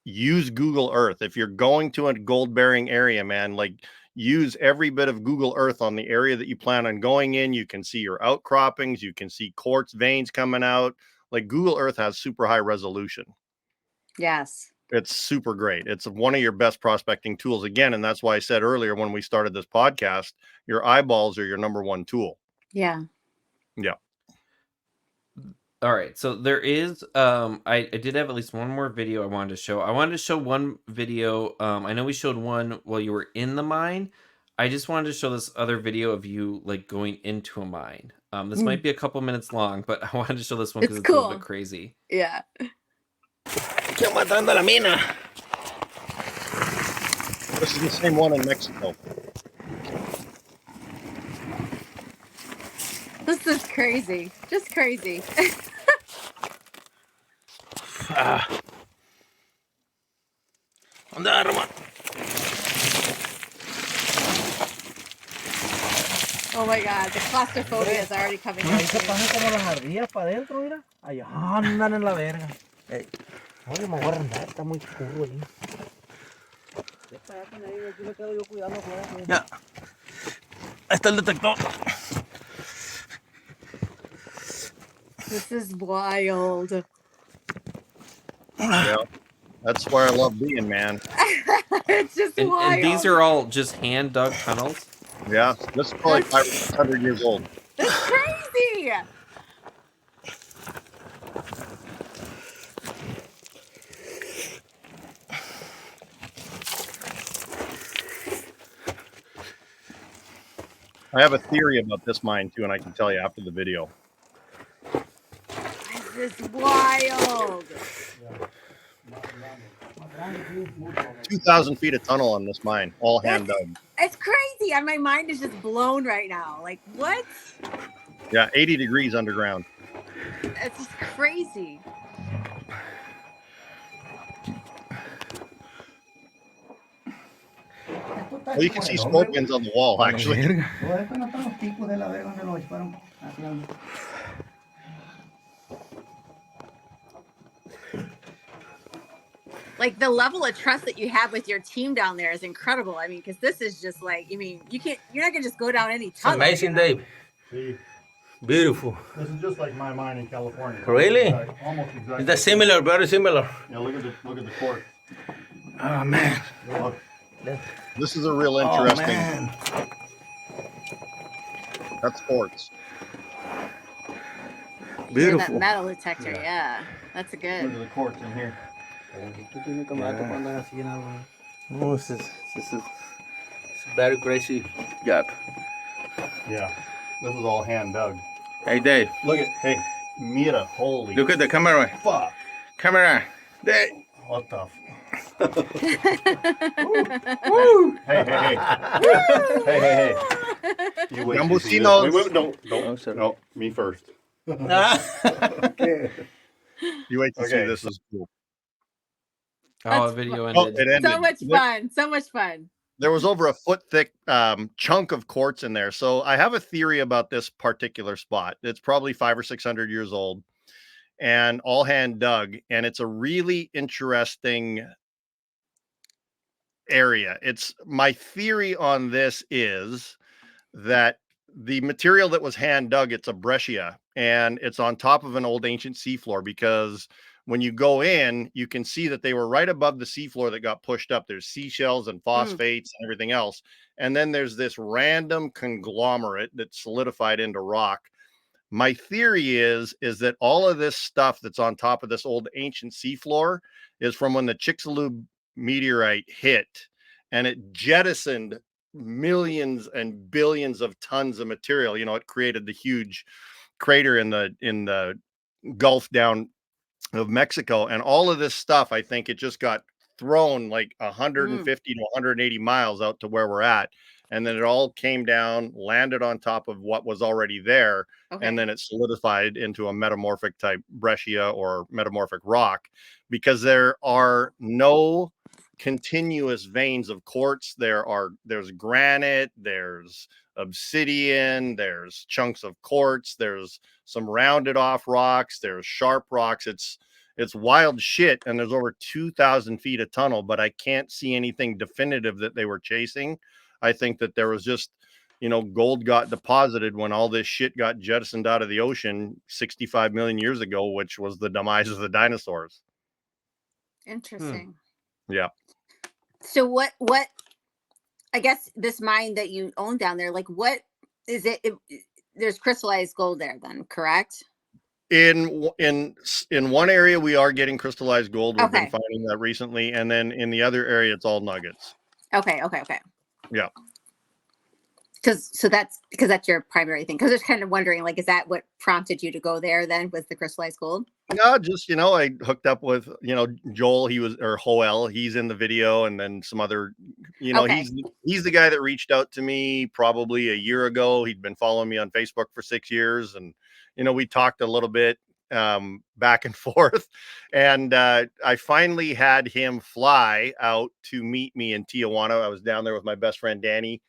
Use Google Earth. If you're going to a gold bearing area, man, like, use every bit of Google Earth on the area that you plan on going in. You can see your outcroppings. You can see quartz veins coming out. Like, Google Earth has super high resolution. Yes. It's super great. It's one of your best prospecting tools again. And that's why I said earlier when we started this podcast, your eyeballs are your number one tool. Yeah. Yeah. All right. So there is, I did have at least one more video I wanted to show. I wanted to show one video. I know we showed one while you were in the mine. I just wanted to show this other video of you, like, going into a mine. This might be a couple minutes long, but I wanted to show this one because it's a little bit crazy. Yeah. Yo matando la mina. This is the same one in Mexico. This is crazy. Just crazy. ¿Dónde va, Román? Oh my God, the claustrophobia is already coming out. Se pasan como las ardillas para adentro, mira. Allá andan en la verga. Oye, me voy a arrendar, está muy oscuro ahí. Aquí me quedo yo cuidando afuera. Ya. Ahí está el detector. This is wild. Yeah. That's where I love being, man. It's just wild. And these are all just hand dug tunnels. Yeah. This is probably 500 years old. That's crazy. I have a theory about this mine too, and I can tell you after the video. This is wild. 2,000 feet of tunnel on this mine, all hand dug. It's crazy. And my mind is just blown right now. Like, what? Yeah, 80 degrees underground. It's just crazy. Well, you can see scorpions on the wall, actually. Like, the level of trust that you have with your team down there is incredible. I mean, because this is just like, you're not gonna just go down any tunnel. Amazing, Dave. See, Beautiful. this is just like my mine in California. Really? Almost exactly. Is that similar? Very similar. Yeah, look at the quartz. Oh, man. This is a real Oh, interesting. man. That's quartz. Yeah, that Beautiful. metal detector. Yeah, that's a good. Look at the quartz in here. Oh, this is a very crazy job. Yeah, this is all hand dug. Hey, Dave. Look at, hey, Mira, holy Look at the camera. fuck. Camera. Dave. What the Woo. Hey, hey, hey. Hey, hey, hey. You wait till you see this. Gambusinos. Wait, don't, Oh, sorry. no, me first. Okay. You wait to see Okay. this is cool. Oh, That's video Oh, ended. it ended. So much fun. So much fun. There was over a foot thick chunk of quartz in there. So I have a theory about this particular spot. It's probably 500 or 600 years old and all hand dug. And it's a really interesting area. It's my theory on this is that the material that was hand dug, it's a breccia and it's on top of an old ancient seafloor because when you go in, you can see that they were right above the seafloor that got pushed up. There's seashells and phosphates and everything else. And then there's this random conglomerate that solidified into rock. My theory is that all of this stuff that's on top of this old ancient seafloor is from when the Chicxulub meteorite hit and it jettisoned millions and billions of tons of material. You know, it created the huge crater in the Gulf down of Mexico, and all of this stuff, I think it just got thrown like 150 to 180 miles out to where we're at. And then it all came down, landed on top of what was already there. Okay. And then it solidified into a metamorphic type breccia or metamorphic rock because there are no continuous veins of quartz. There's granite, there's obsidian, there's chunks of quartz, there's some rounded off rocks, there's sharp rocks. It's wild shit, and there's over 2,000 feet of tunnel, but I can't see anything definitive that they were chasing. I think that there was just, you know, gold got deposited when all this shit got jettisoned out of the ocean 65 million years ago, which was the demise of the dinosaurs. Interesting. Yeah. So what I guess this mine that you own down there, like what is it? There's crystallized gold there then, correct? In one area we are getting crystallized gold. We've been Okay. finding that recently, and then in the other area it's all nuggets. Okay. Yeah. Because that's your primary thing. Because I was kind of wondering, like, is that what prompted you to go there then, was the crystallized gold? No, just, you know, I hooked up with, you know, Joel, Joel, he's in the video, and then some other, you know, Okay. he's the guy that reached out to me probably a year ago. He'd been following me on Facebook for 6 years, and, you know, we talked a little bit back and forth, and I finally had him fly out to meet me in Tijuana. I was down there with my best friend Danny.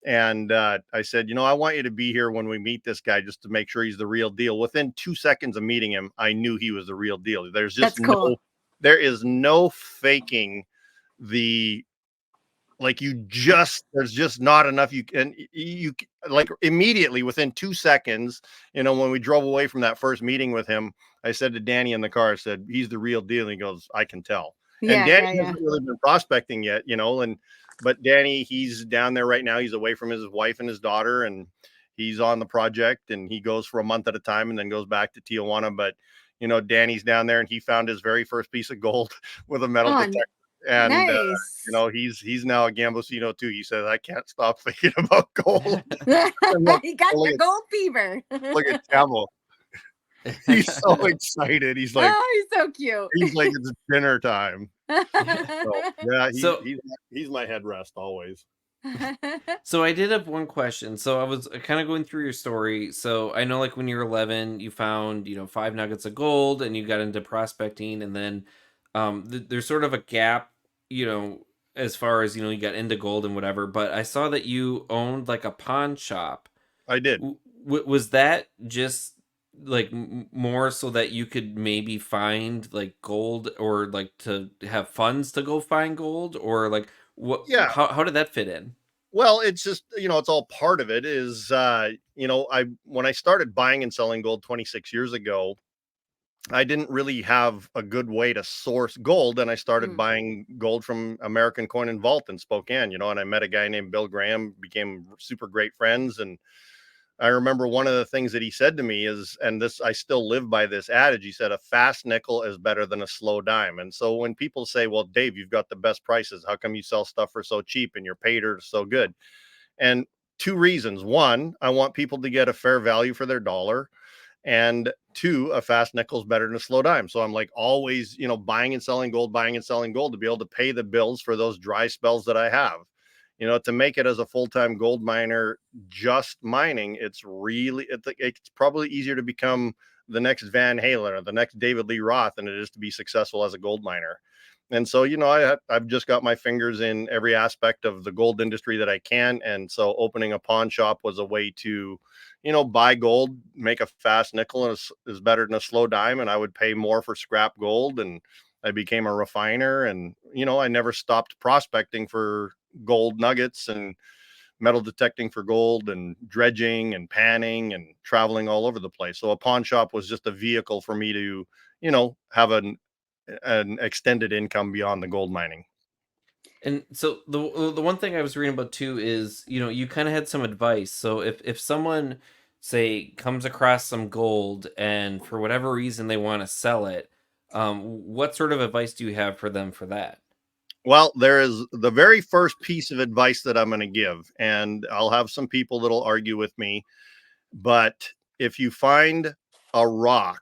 And I said, you know, I want you to be here when we meet this guy just to make sure he's the real deal. Within 2 seconds of meeting him, I knew he was the real deal. There's just That's cool. there is no faking there's just not enough. You like immediately within 2 seconds, you know, when we drove away from that first meeting with him, I said to Danny in the car, I said, he's the real deal. And he goes, I can tell. Yeah, and Danny yeah. hasn't really been prospecting yet, you know, but Danny, he's down there right now. He's away from his wife and his daughter, and he's on the project, and he goes for a month at a time and then goes back to Tijuana. But, you know, Danny's down there and he found his very first piece of gold with a metal detector. And, nice. you know, he's now a Gambusino too. He says, I can't stop thinking about gold. He got the gold fever. Look at Camel. He's so excited. He's like, oh, he's so cute. He's like, it's dinner time. So, yeah, So- he's my headrest always. So I did have one question. So I was kind of going through your story. So I know, like, when you were 11, you found, you know, 5 nuggets of gold, and you got into prospecting, and then there's sort of a gap, you know, as far as, you know, you got into gold and whatever. But I saw that you owned like a pawn shop. I did. Was that just like more so that you could maybe find like gold, or like to have funds to go find gold, or like what? Yeah. How did that fit in? Well, it's just, you know, it's all part of it is, you know, when I started buying and selling gold 26 years ago, I didn't really have a good way to source gold, and I started buying gold from American Coin and Vault in Spokane, and I met a guy named Bill Graham, became super great friends. And I remember one of the things that he said to me is, and this, I still live by this adage, he said, a fast nickel is better than a slow dime. And so when people say, well, Dave, you've got the best prices, how come you sell stuff for so cheap and your pay dirt is so good? And two reasons. One, I want people to get a fair value for their dollar. And two, a fast nickel is better than a slow dime. So I'm like always, buying and selling gold to be able to pay the bills for those dry spells that I have. To make it as a full-time gold miner, just mining, it's probably easier to become the next Van Halen or the next David Lee Roth than it is to be successful as a gold miner. And so, I've just got my fingers in every aspect of the gold industry that I can. And so opening a pawn shop was a way to, buy gold, make a fast nickel is better than a slow dime. And I would pay more for scrap gold. And I became a refiner. And, I never stopped prospecting for gold nuggets and metal detecting for gold and dredging and panning and traveling all over the place. So a pawn shop was just a vehicle for me to, have an extended income beyond the gold mining. And so the one thing I was reading about too is, you kind of had some advice. So if someone, say, comes across some gold and for whatever reason they want to sell it, what sort of advice do you have for them for that? Well, there is the very first piece of advice that I'm going to give, and I'll have some people that'll argue with me, but if you find a rock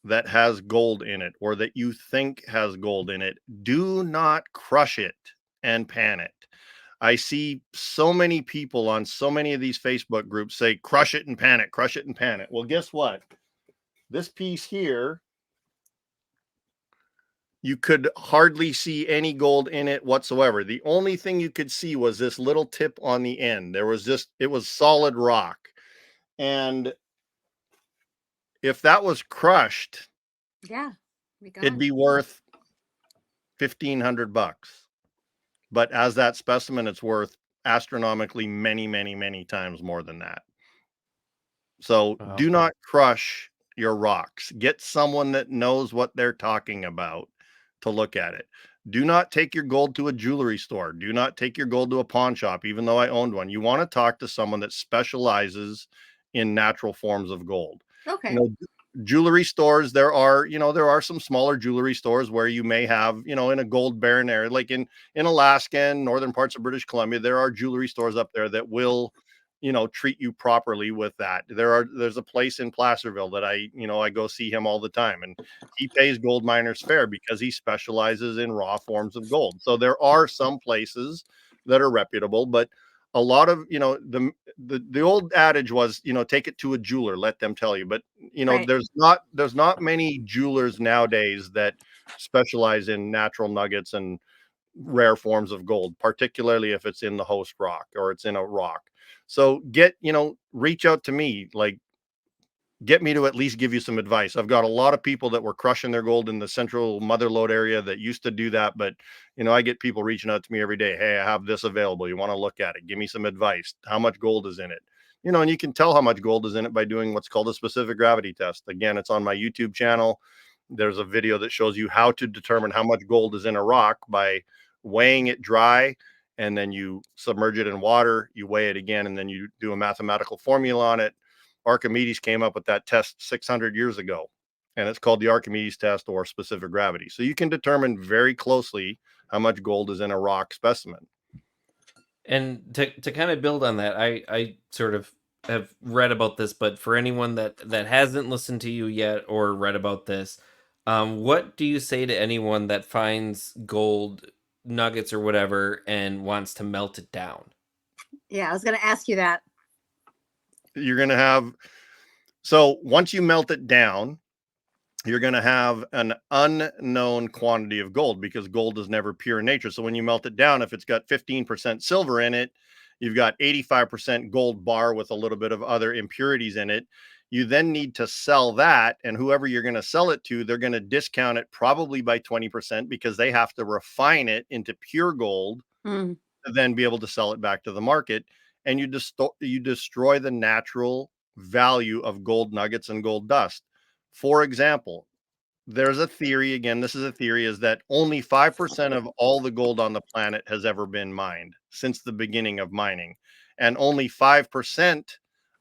that has gold in it or that you think has gold in it, do not crush it and pan it. I see so many people on so many of these Facebook groups say, crush it and pan it, crush it and pan it. Well, guess what? This piece here, you could hardly see any gold in it whatsoever. The only thing you could see was this little tip on the end. It was solid rock. And if that was crushed, Yeah. it'd be worth $1,500. But as that specimen, it's worth astronomically many, many, many times more than that. So Wow. do not crush your rocks. Get someone that knows what they're talking about to look at it. Do not take your gold to a jewelry store. Do not take your gold to a pawn shop, even though I owned one. You want to talk to someone that specializes in natural forms of gold. Okay. Jewelry stores, there are some smaller jewelry stores where you may have, in a gold barren area, like in Alaska and northern parts of British Columbia, there are jewelry stores up there that will, treat you properly with that. There's a place in Placerville that I go see him all the time, and he pays gold miners fair because he specializes in raw forms of gold. So there are some places that are reputable, but a lot of, the old adage was, take it to a jeweler, let them tell you. But Right. there's not many jewelers nowadays that specialize in natural nuggets and rare forms of gold, particularly if it's in the host rock or it's in a rock. So reach out to me, like, get me to at least give you some advice. I've got a lot of people that were crushing their gold in the central mother lode area that used to do that. But, I get people reaching out to me every day. Hey, I have this available. You want to look at it? Give me some advice. How much gold is in it? And you can tell how much gold is in it by doing what's called a specific gravity test. Again, it's on my YouTube channel. There's a video that shows you how to determine how much gold is in a rock by weighing it dry, and then you submerge it in water, you weigh it again, and then you do a mathematical formula on it. Archimedes came up with that test 600 years ago, and it's called the Archimedes test or specific gravity. So you can determine very closely how much gold is in a rock specimen. And to kind of build on that, I sort of have read about this, but for anyone that hasn't listened to you yet or read about this, what do you say to anyone that finds gold nuggets or whatever and wants to melt it down? Yeah, I was going to ask you that. You're going to have, so once you melt it down, you're going to have an unknown quantity of gold because gold is never pure in nature. So when you melt it down, if it's got 15% silver in it, you've got 85% gold bar with a little bit of other impurities in it. You then need to sell that, and whoever you're going to sell it to, they're going to discount it probably by 20% because they have to refine it into pure gold Mm. to then be able to sell it back to the market. And you destroy the natural value of gold nuggets and gold dust. For example, there's a theory, again, this is a theory, is that only 5% of all the gold on the planet has ever been mined since the beginning of mining. And only 5%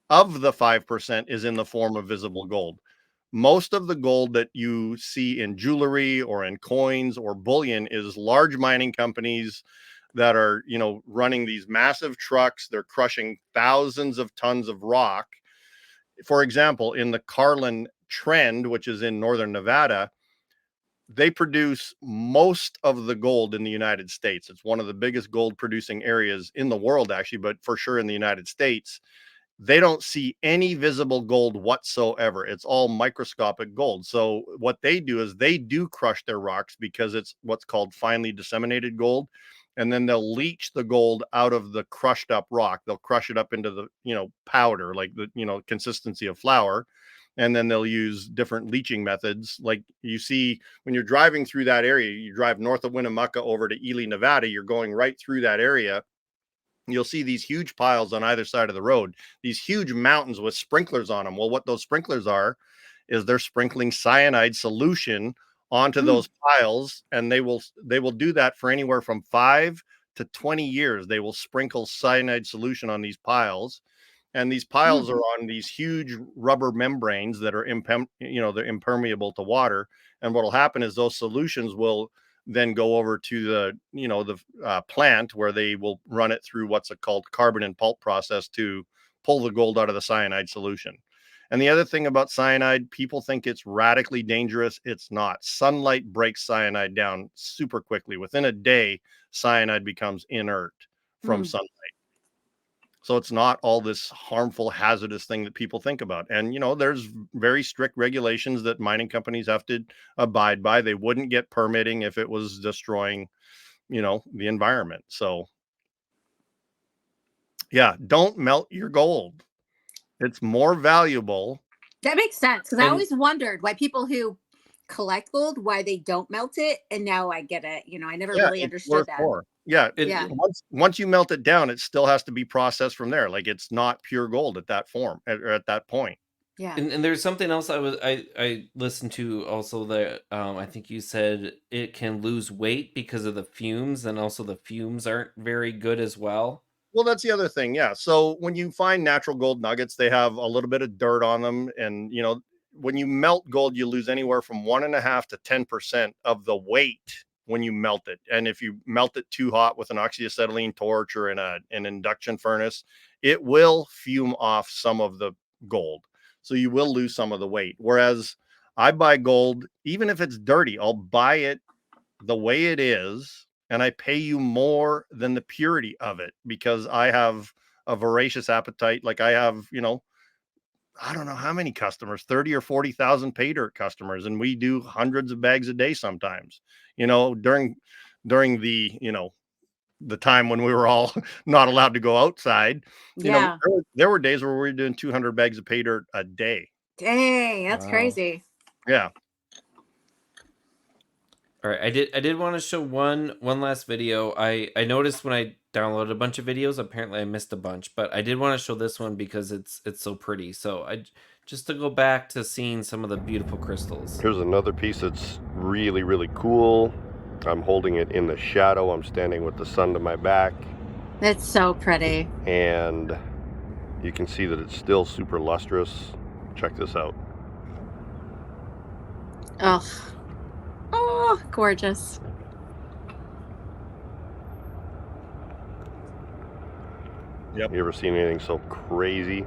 of the 5% is in the form of visible gold. Most of the gold that you see in jewelry or in coins or bullion is large mining companies that are, running these massive trucks. They're crushing thousands of tons of rock. For example, in the Carlin Trend, which is in northern Nevada, they produce most of the gold in the United States. It's one of the biggest gold producing areas in the world, actually, but for sure in the United States. They don't see any visible gold whatsoever. It's all microscopic gold. So what they do is they do crush their rocks because it's what's called finely disseminated gold. And then they'll leach the gold out of the crushed up rock. They'll crush it up into the, powder, like the, consistency of flour. And then they'll use different leaching methods. Like you see when you're driving through that area, you drive north of Winnemucca over to Ely, Nevada, you're going right through that area. You'll see these huge piles on either side of the road, these huge mountains with sprinklers on them. Well, what those sprinklers are is they're sprinkling cyanide solution onto those piles, and they will do that for anywhere from 5 to 20 years. They will sprinkle cyanide solution on these piles, and these piles are on these huge rubber membranes that are they're impermeable to water. And what will happen is those solutions will then go over to the plant, where they will run it through what's called carbon and pulp process to pull the gold out of the cyanide solution. And the other thing about cyanide, people think it's radically dangerous. It's not. Sunlight breaks cyanide down super quickly. Within a day, cyanide becomes inert from sunlight. So it's not all this harmful, hazardous thing that people think about. And, there's very strict regulations that mining companies have to abide by. They wouldn't get permitting if it was destroying, the environment. So, yeah, don't melt your gold. It's more valuable. That makes sense, because I And always wondered why people who collect gold, why they don't melt it. And now I get it. I never really It's understood worth that. more. Yeah. Yeah. Once you melt it down, it still has to be processed from there. Like it's not pure gold at that form or at that point. Yeah. and there's something else I listened to also that I think you said it can lose weight because of the fumes, and also the fumes aren't very good as well. Well, that's the other thing. Yeah. So when you find natural gold nuggets, they have a little bit of dirt on them. And, when you melt gold, you lose anywhere from 1.5 to 10% of the weight when you melt it. And if you melt it too hot with an oxyacetylene torch or in an induction furnace, it will fume off some of the gold. So you will lose some of the weight. Whereas I buy gold, even if it's dirty, I'll buy it the way it is, and I pay you more than the purity of it, because I have a voracious appetite. Like I have, I don't know how many customers, 30 or 40,000 pay dirt customers. And we do hundreds of bags a day sometimes, during the, the time when we were all not allowed to go outside. Yeah. There were days where we were doing 200 bags of pay dirt a day. Dang, that's Wow. crazy. Yeah. All right, I did want to show one last video. I noticed when I downloaded a bunch of videos, apparently I missed a bunch, but I did want to show this one because it's so pretty. So just to go back to seeing some of the beautiful crystals. Here's another piece that's really, really cool. I'm holding it in the shadow. I'm standing with the sun to my back. That's so pretty. And you can see that it's still super lustrous. Check this out. Oh, gorgeous. Yep. You ever seen anything so crazy?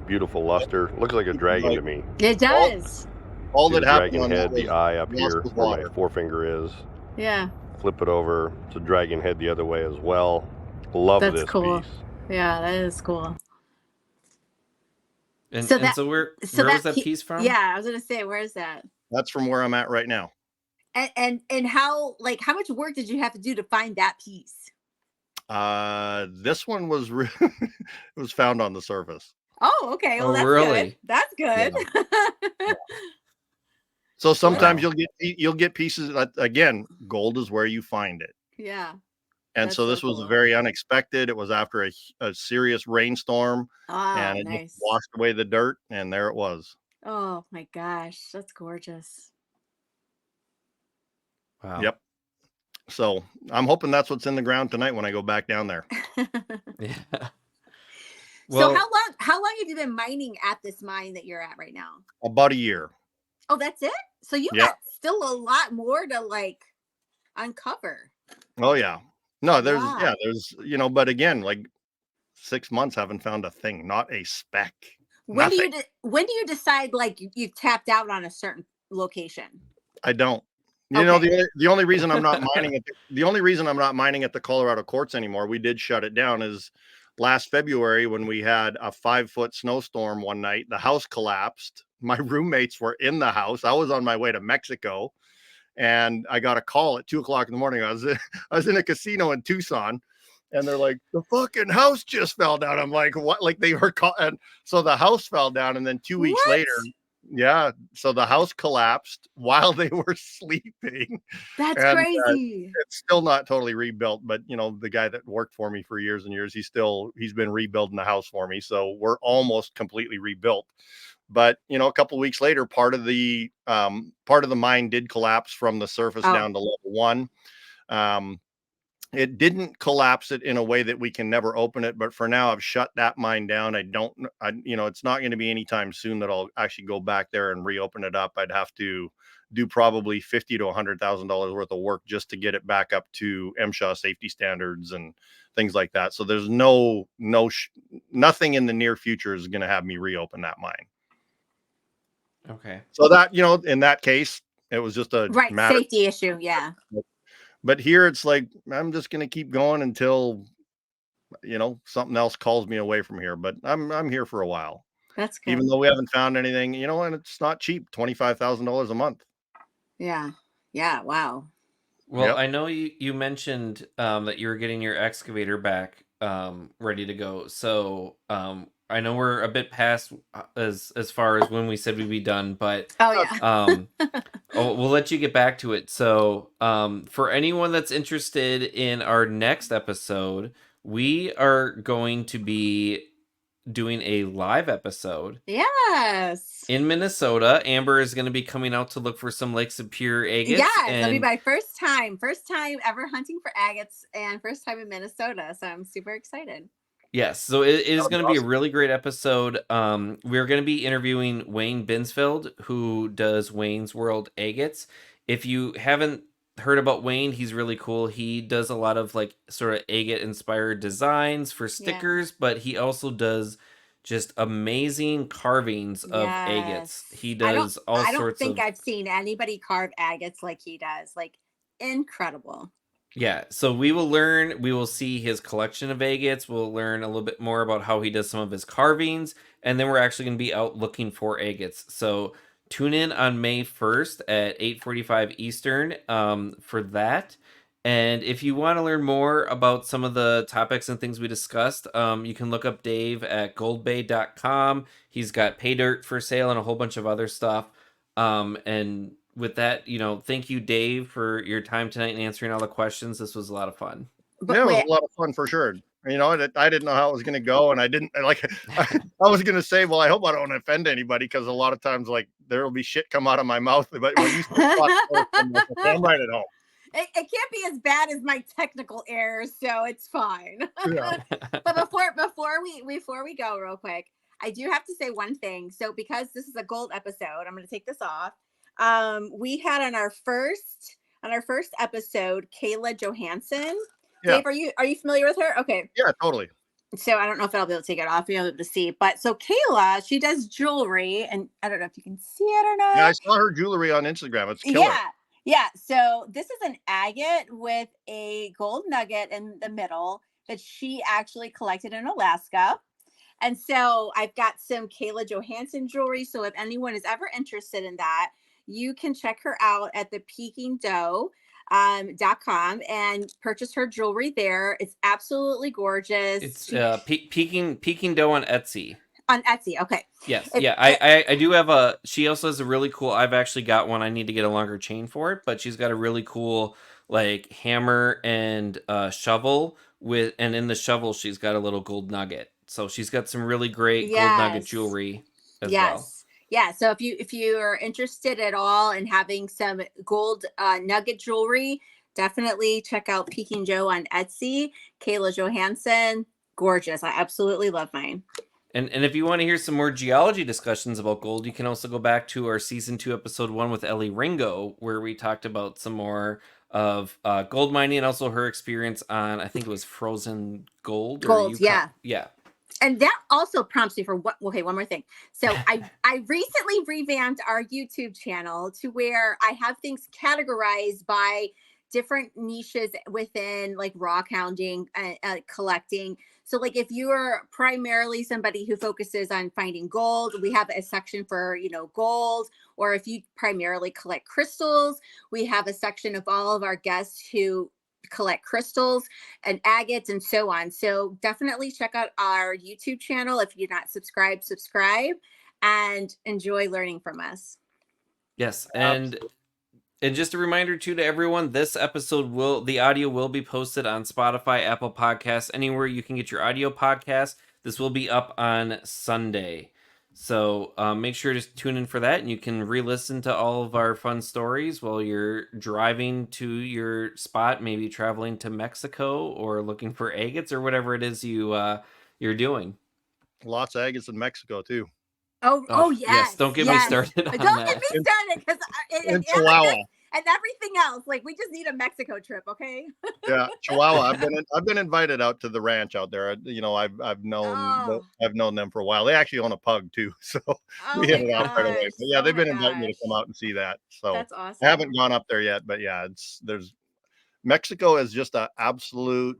Beautiful luster. Looks like a dragon to me. It does. All See that the happened dragon on head, that the was eye up lost here with where water. my forefinger is. Yeah. Flip it over. It's a dragon head the other way as well. Love That's this cool. piece. Yeah, that is cool. And So so, that- where So was that piece from? Yeah, I was gonna say, where is that? That's from where I'm at right now. And how much work did you have to do to find that piece? This one was it was found on the surface. Oh, okay. Well, Oh, that's really? good. That's good. So sometimes Wow. you'll get pieces that, again, gold is where you find it. Yeah. And That's so so this was cool. very unexpected. It was after a serious rainstorm, Ah, and it just nice. washed away the dirt, and there it was. Oh my gosh, that's gorgeous. Wow. Yep. So I'm hoping that's what's in the ground tonight when I go back down there. Yeah. So Well, how long have you been mining at this mine that you're at right now? About a year. Oh, that's it? So you Yeah. got still a lot more to like uncover. Oh yeah. No, Wow. there's, but again, like 6 months haven't found a thing, not a speck. When do Nothing. when do you decide like you've tapped out on a certain location? I don't. Okay. The only reason I'm not mining at the Colorado Quartz anymore, we did shut it down, is last February when we had a 5-foot snowstorm one night. The house collapsed. My roommates were in the house. I was on my way to Mexico, and I got a call at 2:00 in the morning. I was in a casino in Tucson, and they're like, the fucking house just fell down. I'm like, what? Like they were caught. And so the house fell down, and then 2 weeks What? later, yeah. So the house collapsed while they were sleeping. That's And crazy. it's still not totally rebuilt, but the guy that worked for me for years and years, he's been rebuilding the house for me. So we're almost completely rebuilt. But a couple of weeks later, part of the mine did collapse from the surface Oh. down to level 1. It didn't collapse it in a way that we can never open it, but for now I've shut that mine down. It's not going to be anytime soon that I'll actually go back there and reopen it up. I'd have to do probably $50,000 to $100,000 worth of work just to get it back up to MSHA safety standards and things like that. So there's nothing in the near future is going to have me reopen that mine. okay. So that, in that case, it was just a Right. matter. Safety issue. Yeah. But here it's like, I'm just going to keep going until, something else calls me away from here. But I'm here for a while, That's good. even though we haven't found anything, and it's not cheap, $25,000 a month. Yeah. Yeah. Wow. Well, Yep. I know you mentioned that you were getting your excavator back ready to go. So I know we're a bit past as far as when we said we'd be done, but Oh yeah. we'll let you get back to it. So for anyone that's interested in our next episode, we are going to be doing a live episode Yes. in Minnesota. Amber is going to be coming out to look for some Lake Superior agates. Yes, that'll be and my first time ever hunting for agates, and first time in Minnesota. So I'm super excited. yes, so it is That'll be going to be a awesome. really great episode. We're going to be interviewing Wayne Binsfeld, who does Wayne's World agates. If you haven't heard about Wayne, he's really cool. He does a lot of like sort of agate inspired designs for stickers, but he also does just amazing carvings of agates. Yes. He does all I don't sorts think of I've seen anybody carve agates like he does. Like incredible. yeah, so we will see his collection of agates. We'll learn a little bit more about how he does some of his carvings, and then we're actually going to be out looking for agates. So tune in on May 1st at 8:45 Eastern for that. And if you want to learn more about some of the topics and things we discussed, you can look up Dave at goldbay.com. He's got pay dirt for sale and a whole bunch of other stuff. And with that, thank you, Dave, for your time tonight and answering all the questions. This was a lot of fun. But Yeah, it was wait, a lot of fun for sure. I didn't know how it was going to go, and I didn't like. I was going to say, well, I hope I don't offend anybody, because a lot of times, like, there will be shit come out of my mouth. But when you start talking, I'm right at home. it can't be as bad as my technical errors, so it's fine. Yeah. But before we go real quick, I do have to say one thing. So because this is a gold episode, I'm going to take this off. We had on our first episode Kayla Johansson. Yeah. Dave, are you familiar with her? Okay. Yeah, totally. So I don't know if I'll be able to take it off. You'll be able to see. But so Kayla, she does jewelry, and I don't know if you can see it or not. Yeah, I saw her jewelry on Instagram. It's killer. Yeah. So this is an agate with a gold nugget in the middle that she actually collected in Alaska. And so I've got some Kayla Johansson jewelry. So if anyone is ever interested in that, you can check her out at the peakingdough.com and purchase her jewelry there. It's absolutely gorgeous. It's Peking Dough on Etsy. On Etsy, okay. Yes, I do have she also has a really cool, I've actually got one, I need to get a longer chain for it, but she's got a really cool like hammer and shovel and in the shovel she's got a little gold nugget. So she's got some really great gold nugget jewelry as well. Yeah, so if you are interested at all in having some gold nugget jewelry, definitely check out Peking Joe on Etsy. Kayla Johansson, gorgeous. I absolutely love mine. And if you want to hear some more geology discussions about gold, you can also go back to our season 2, episode 1 with Ellie Ringo, where we talked about some more of gold mining and also her experience on, I think it was frozen gold. Gold, yeah. Yeah. And that also prompts me for what, okay, one more thing. So I recently revamped our YouTube channel to where I have things categorized by different niches within like rock hounding, collecting. So like if you are primarily somebody who focuses on finding gold, we have a section for, you know, gold. Or if you primarily collect crystals, we have a section of all of our guests who collect crystals and agates and so on. So definitely check out our YouTube channel. If you're not subscribed, subscribe and enjoy learning from us. Yes. And just a reminder too to everyone, this episode the audio will be posted on Spotify, Apple Podcasts, anywhere you can get your audio podcast. This will be up on Sunday. So make sure to tune in for that, and you can re-listen to all of our fun stories while you're driving to your spot, maybe traveling to Mexico or looking for agates or whatever it is you're doing. Lots of agates in Mexico too. Oh yes. Don't get me started on Don't that. get me started because In Chihuahua. and everything else. Like we just need a Mexico trip, okay? Yeah, Chihuahua. I've been invited out to the ranch out there. You know, I've known them for a while. They actually own a pug too, so we hit it out right away. But yeah, they've been inviting me to come out and see that. So that's awesome. I haven't gone up there yet, but yeah, Mexico is just an absolute.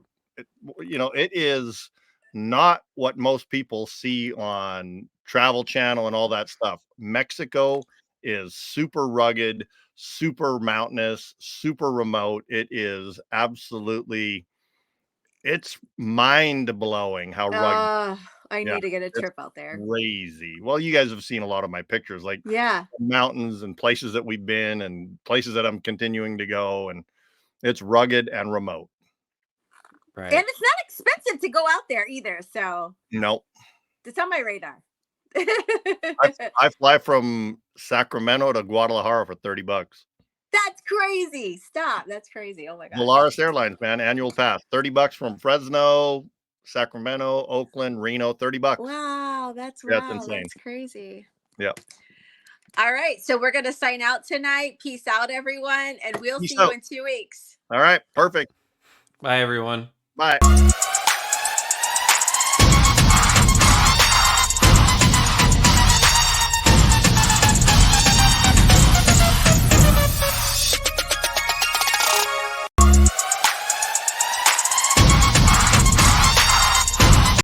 You know, it is not what most people see on Travel Channel and all that stuff. Mexico is super rugged, super mountainous, super remote. It is absolutely, it's mind blowing how rugged. I need to get a trip out there. Crazy. Well, you guys have seen a lot of my pictures, like mountains and places that we've been and places that I'm continuing to go, and it's rugged and remote. Right. And it's not expensive to go out there either. So nope. It's on my radar. I fly from Sacramento to Guadalajara for $30. That's crazy. Stop. That's crazy. Oh my God. Volaris Airlines, man, annual pass. $30 from Fresno, Sacramento, Oakland, Reno, $30. Wow, that's insane. That's crazy. Yep. All right. So we're gonna sign out tonight. Peace out, everyone, and we'll see you in 2 weeks. All right, perfect. Bye everyone. Bye.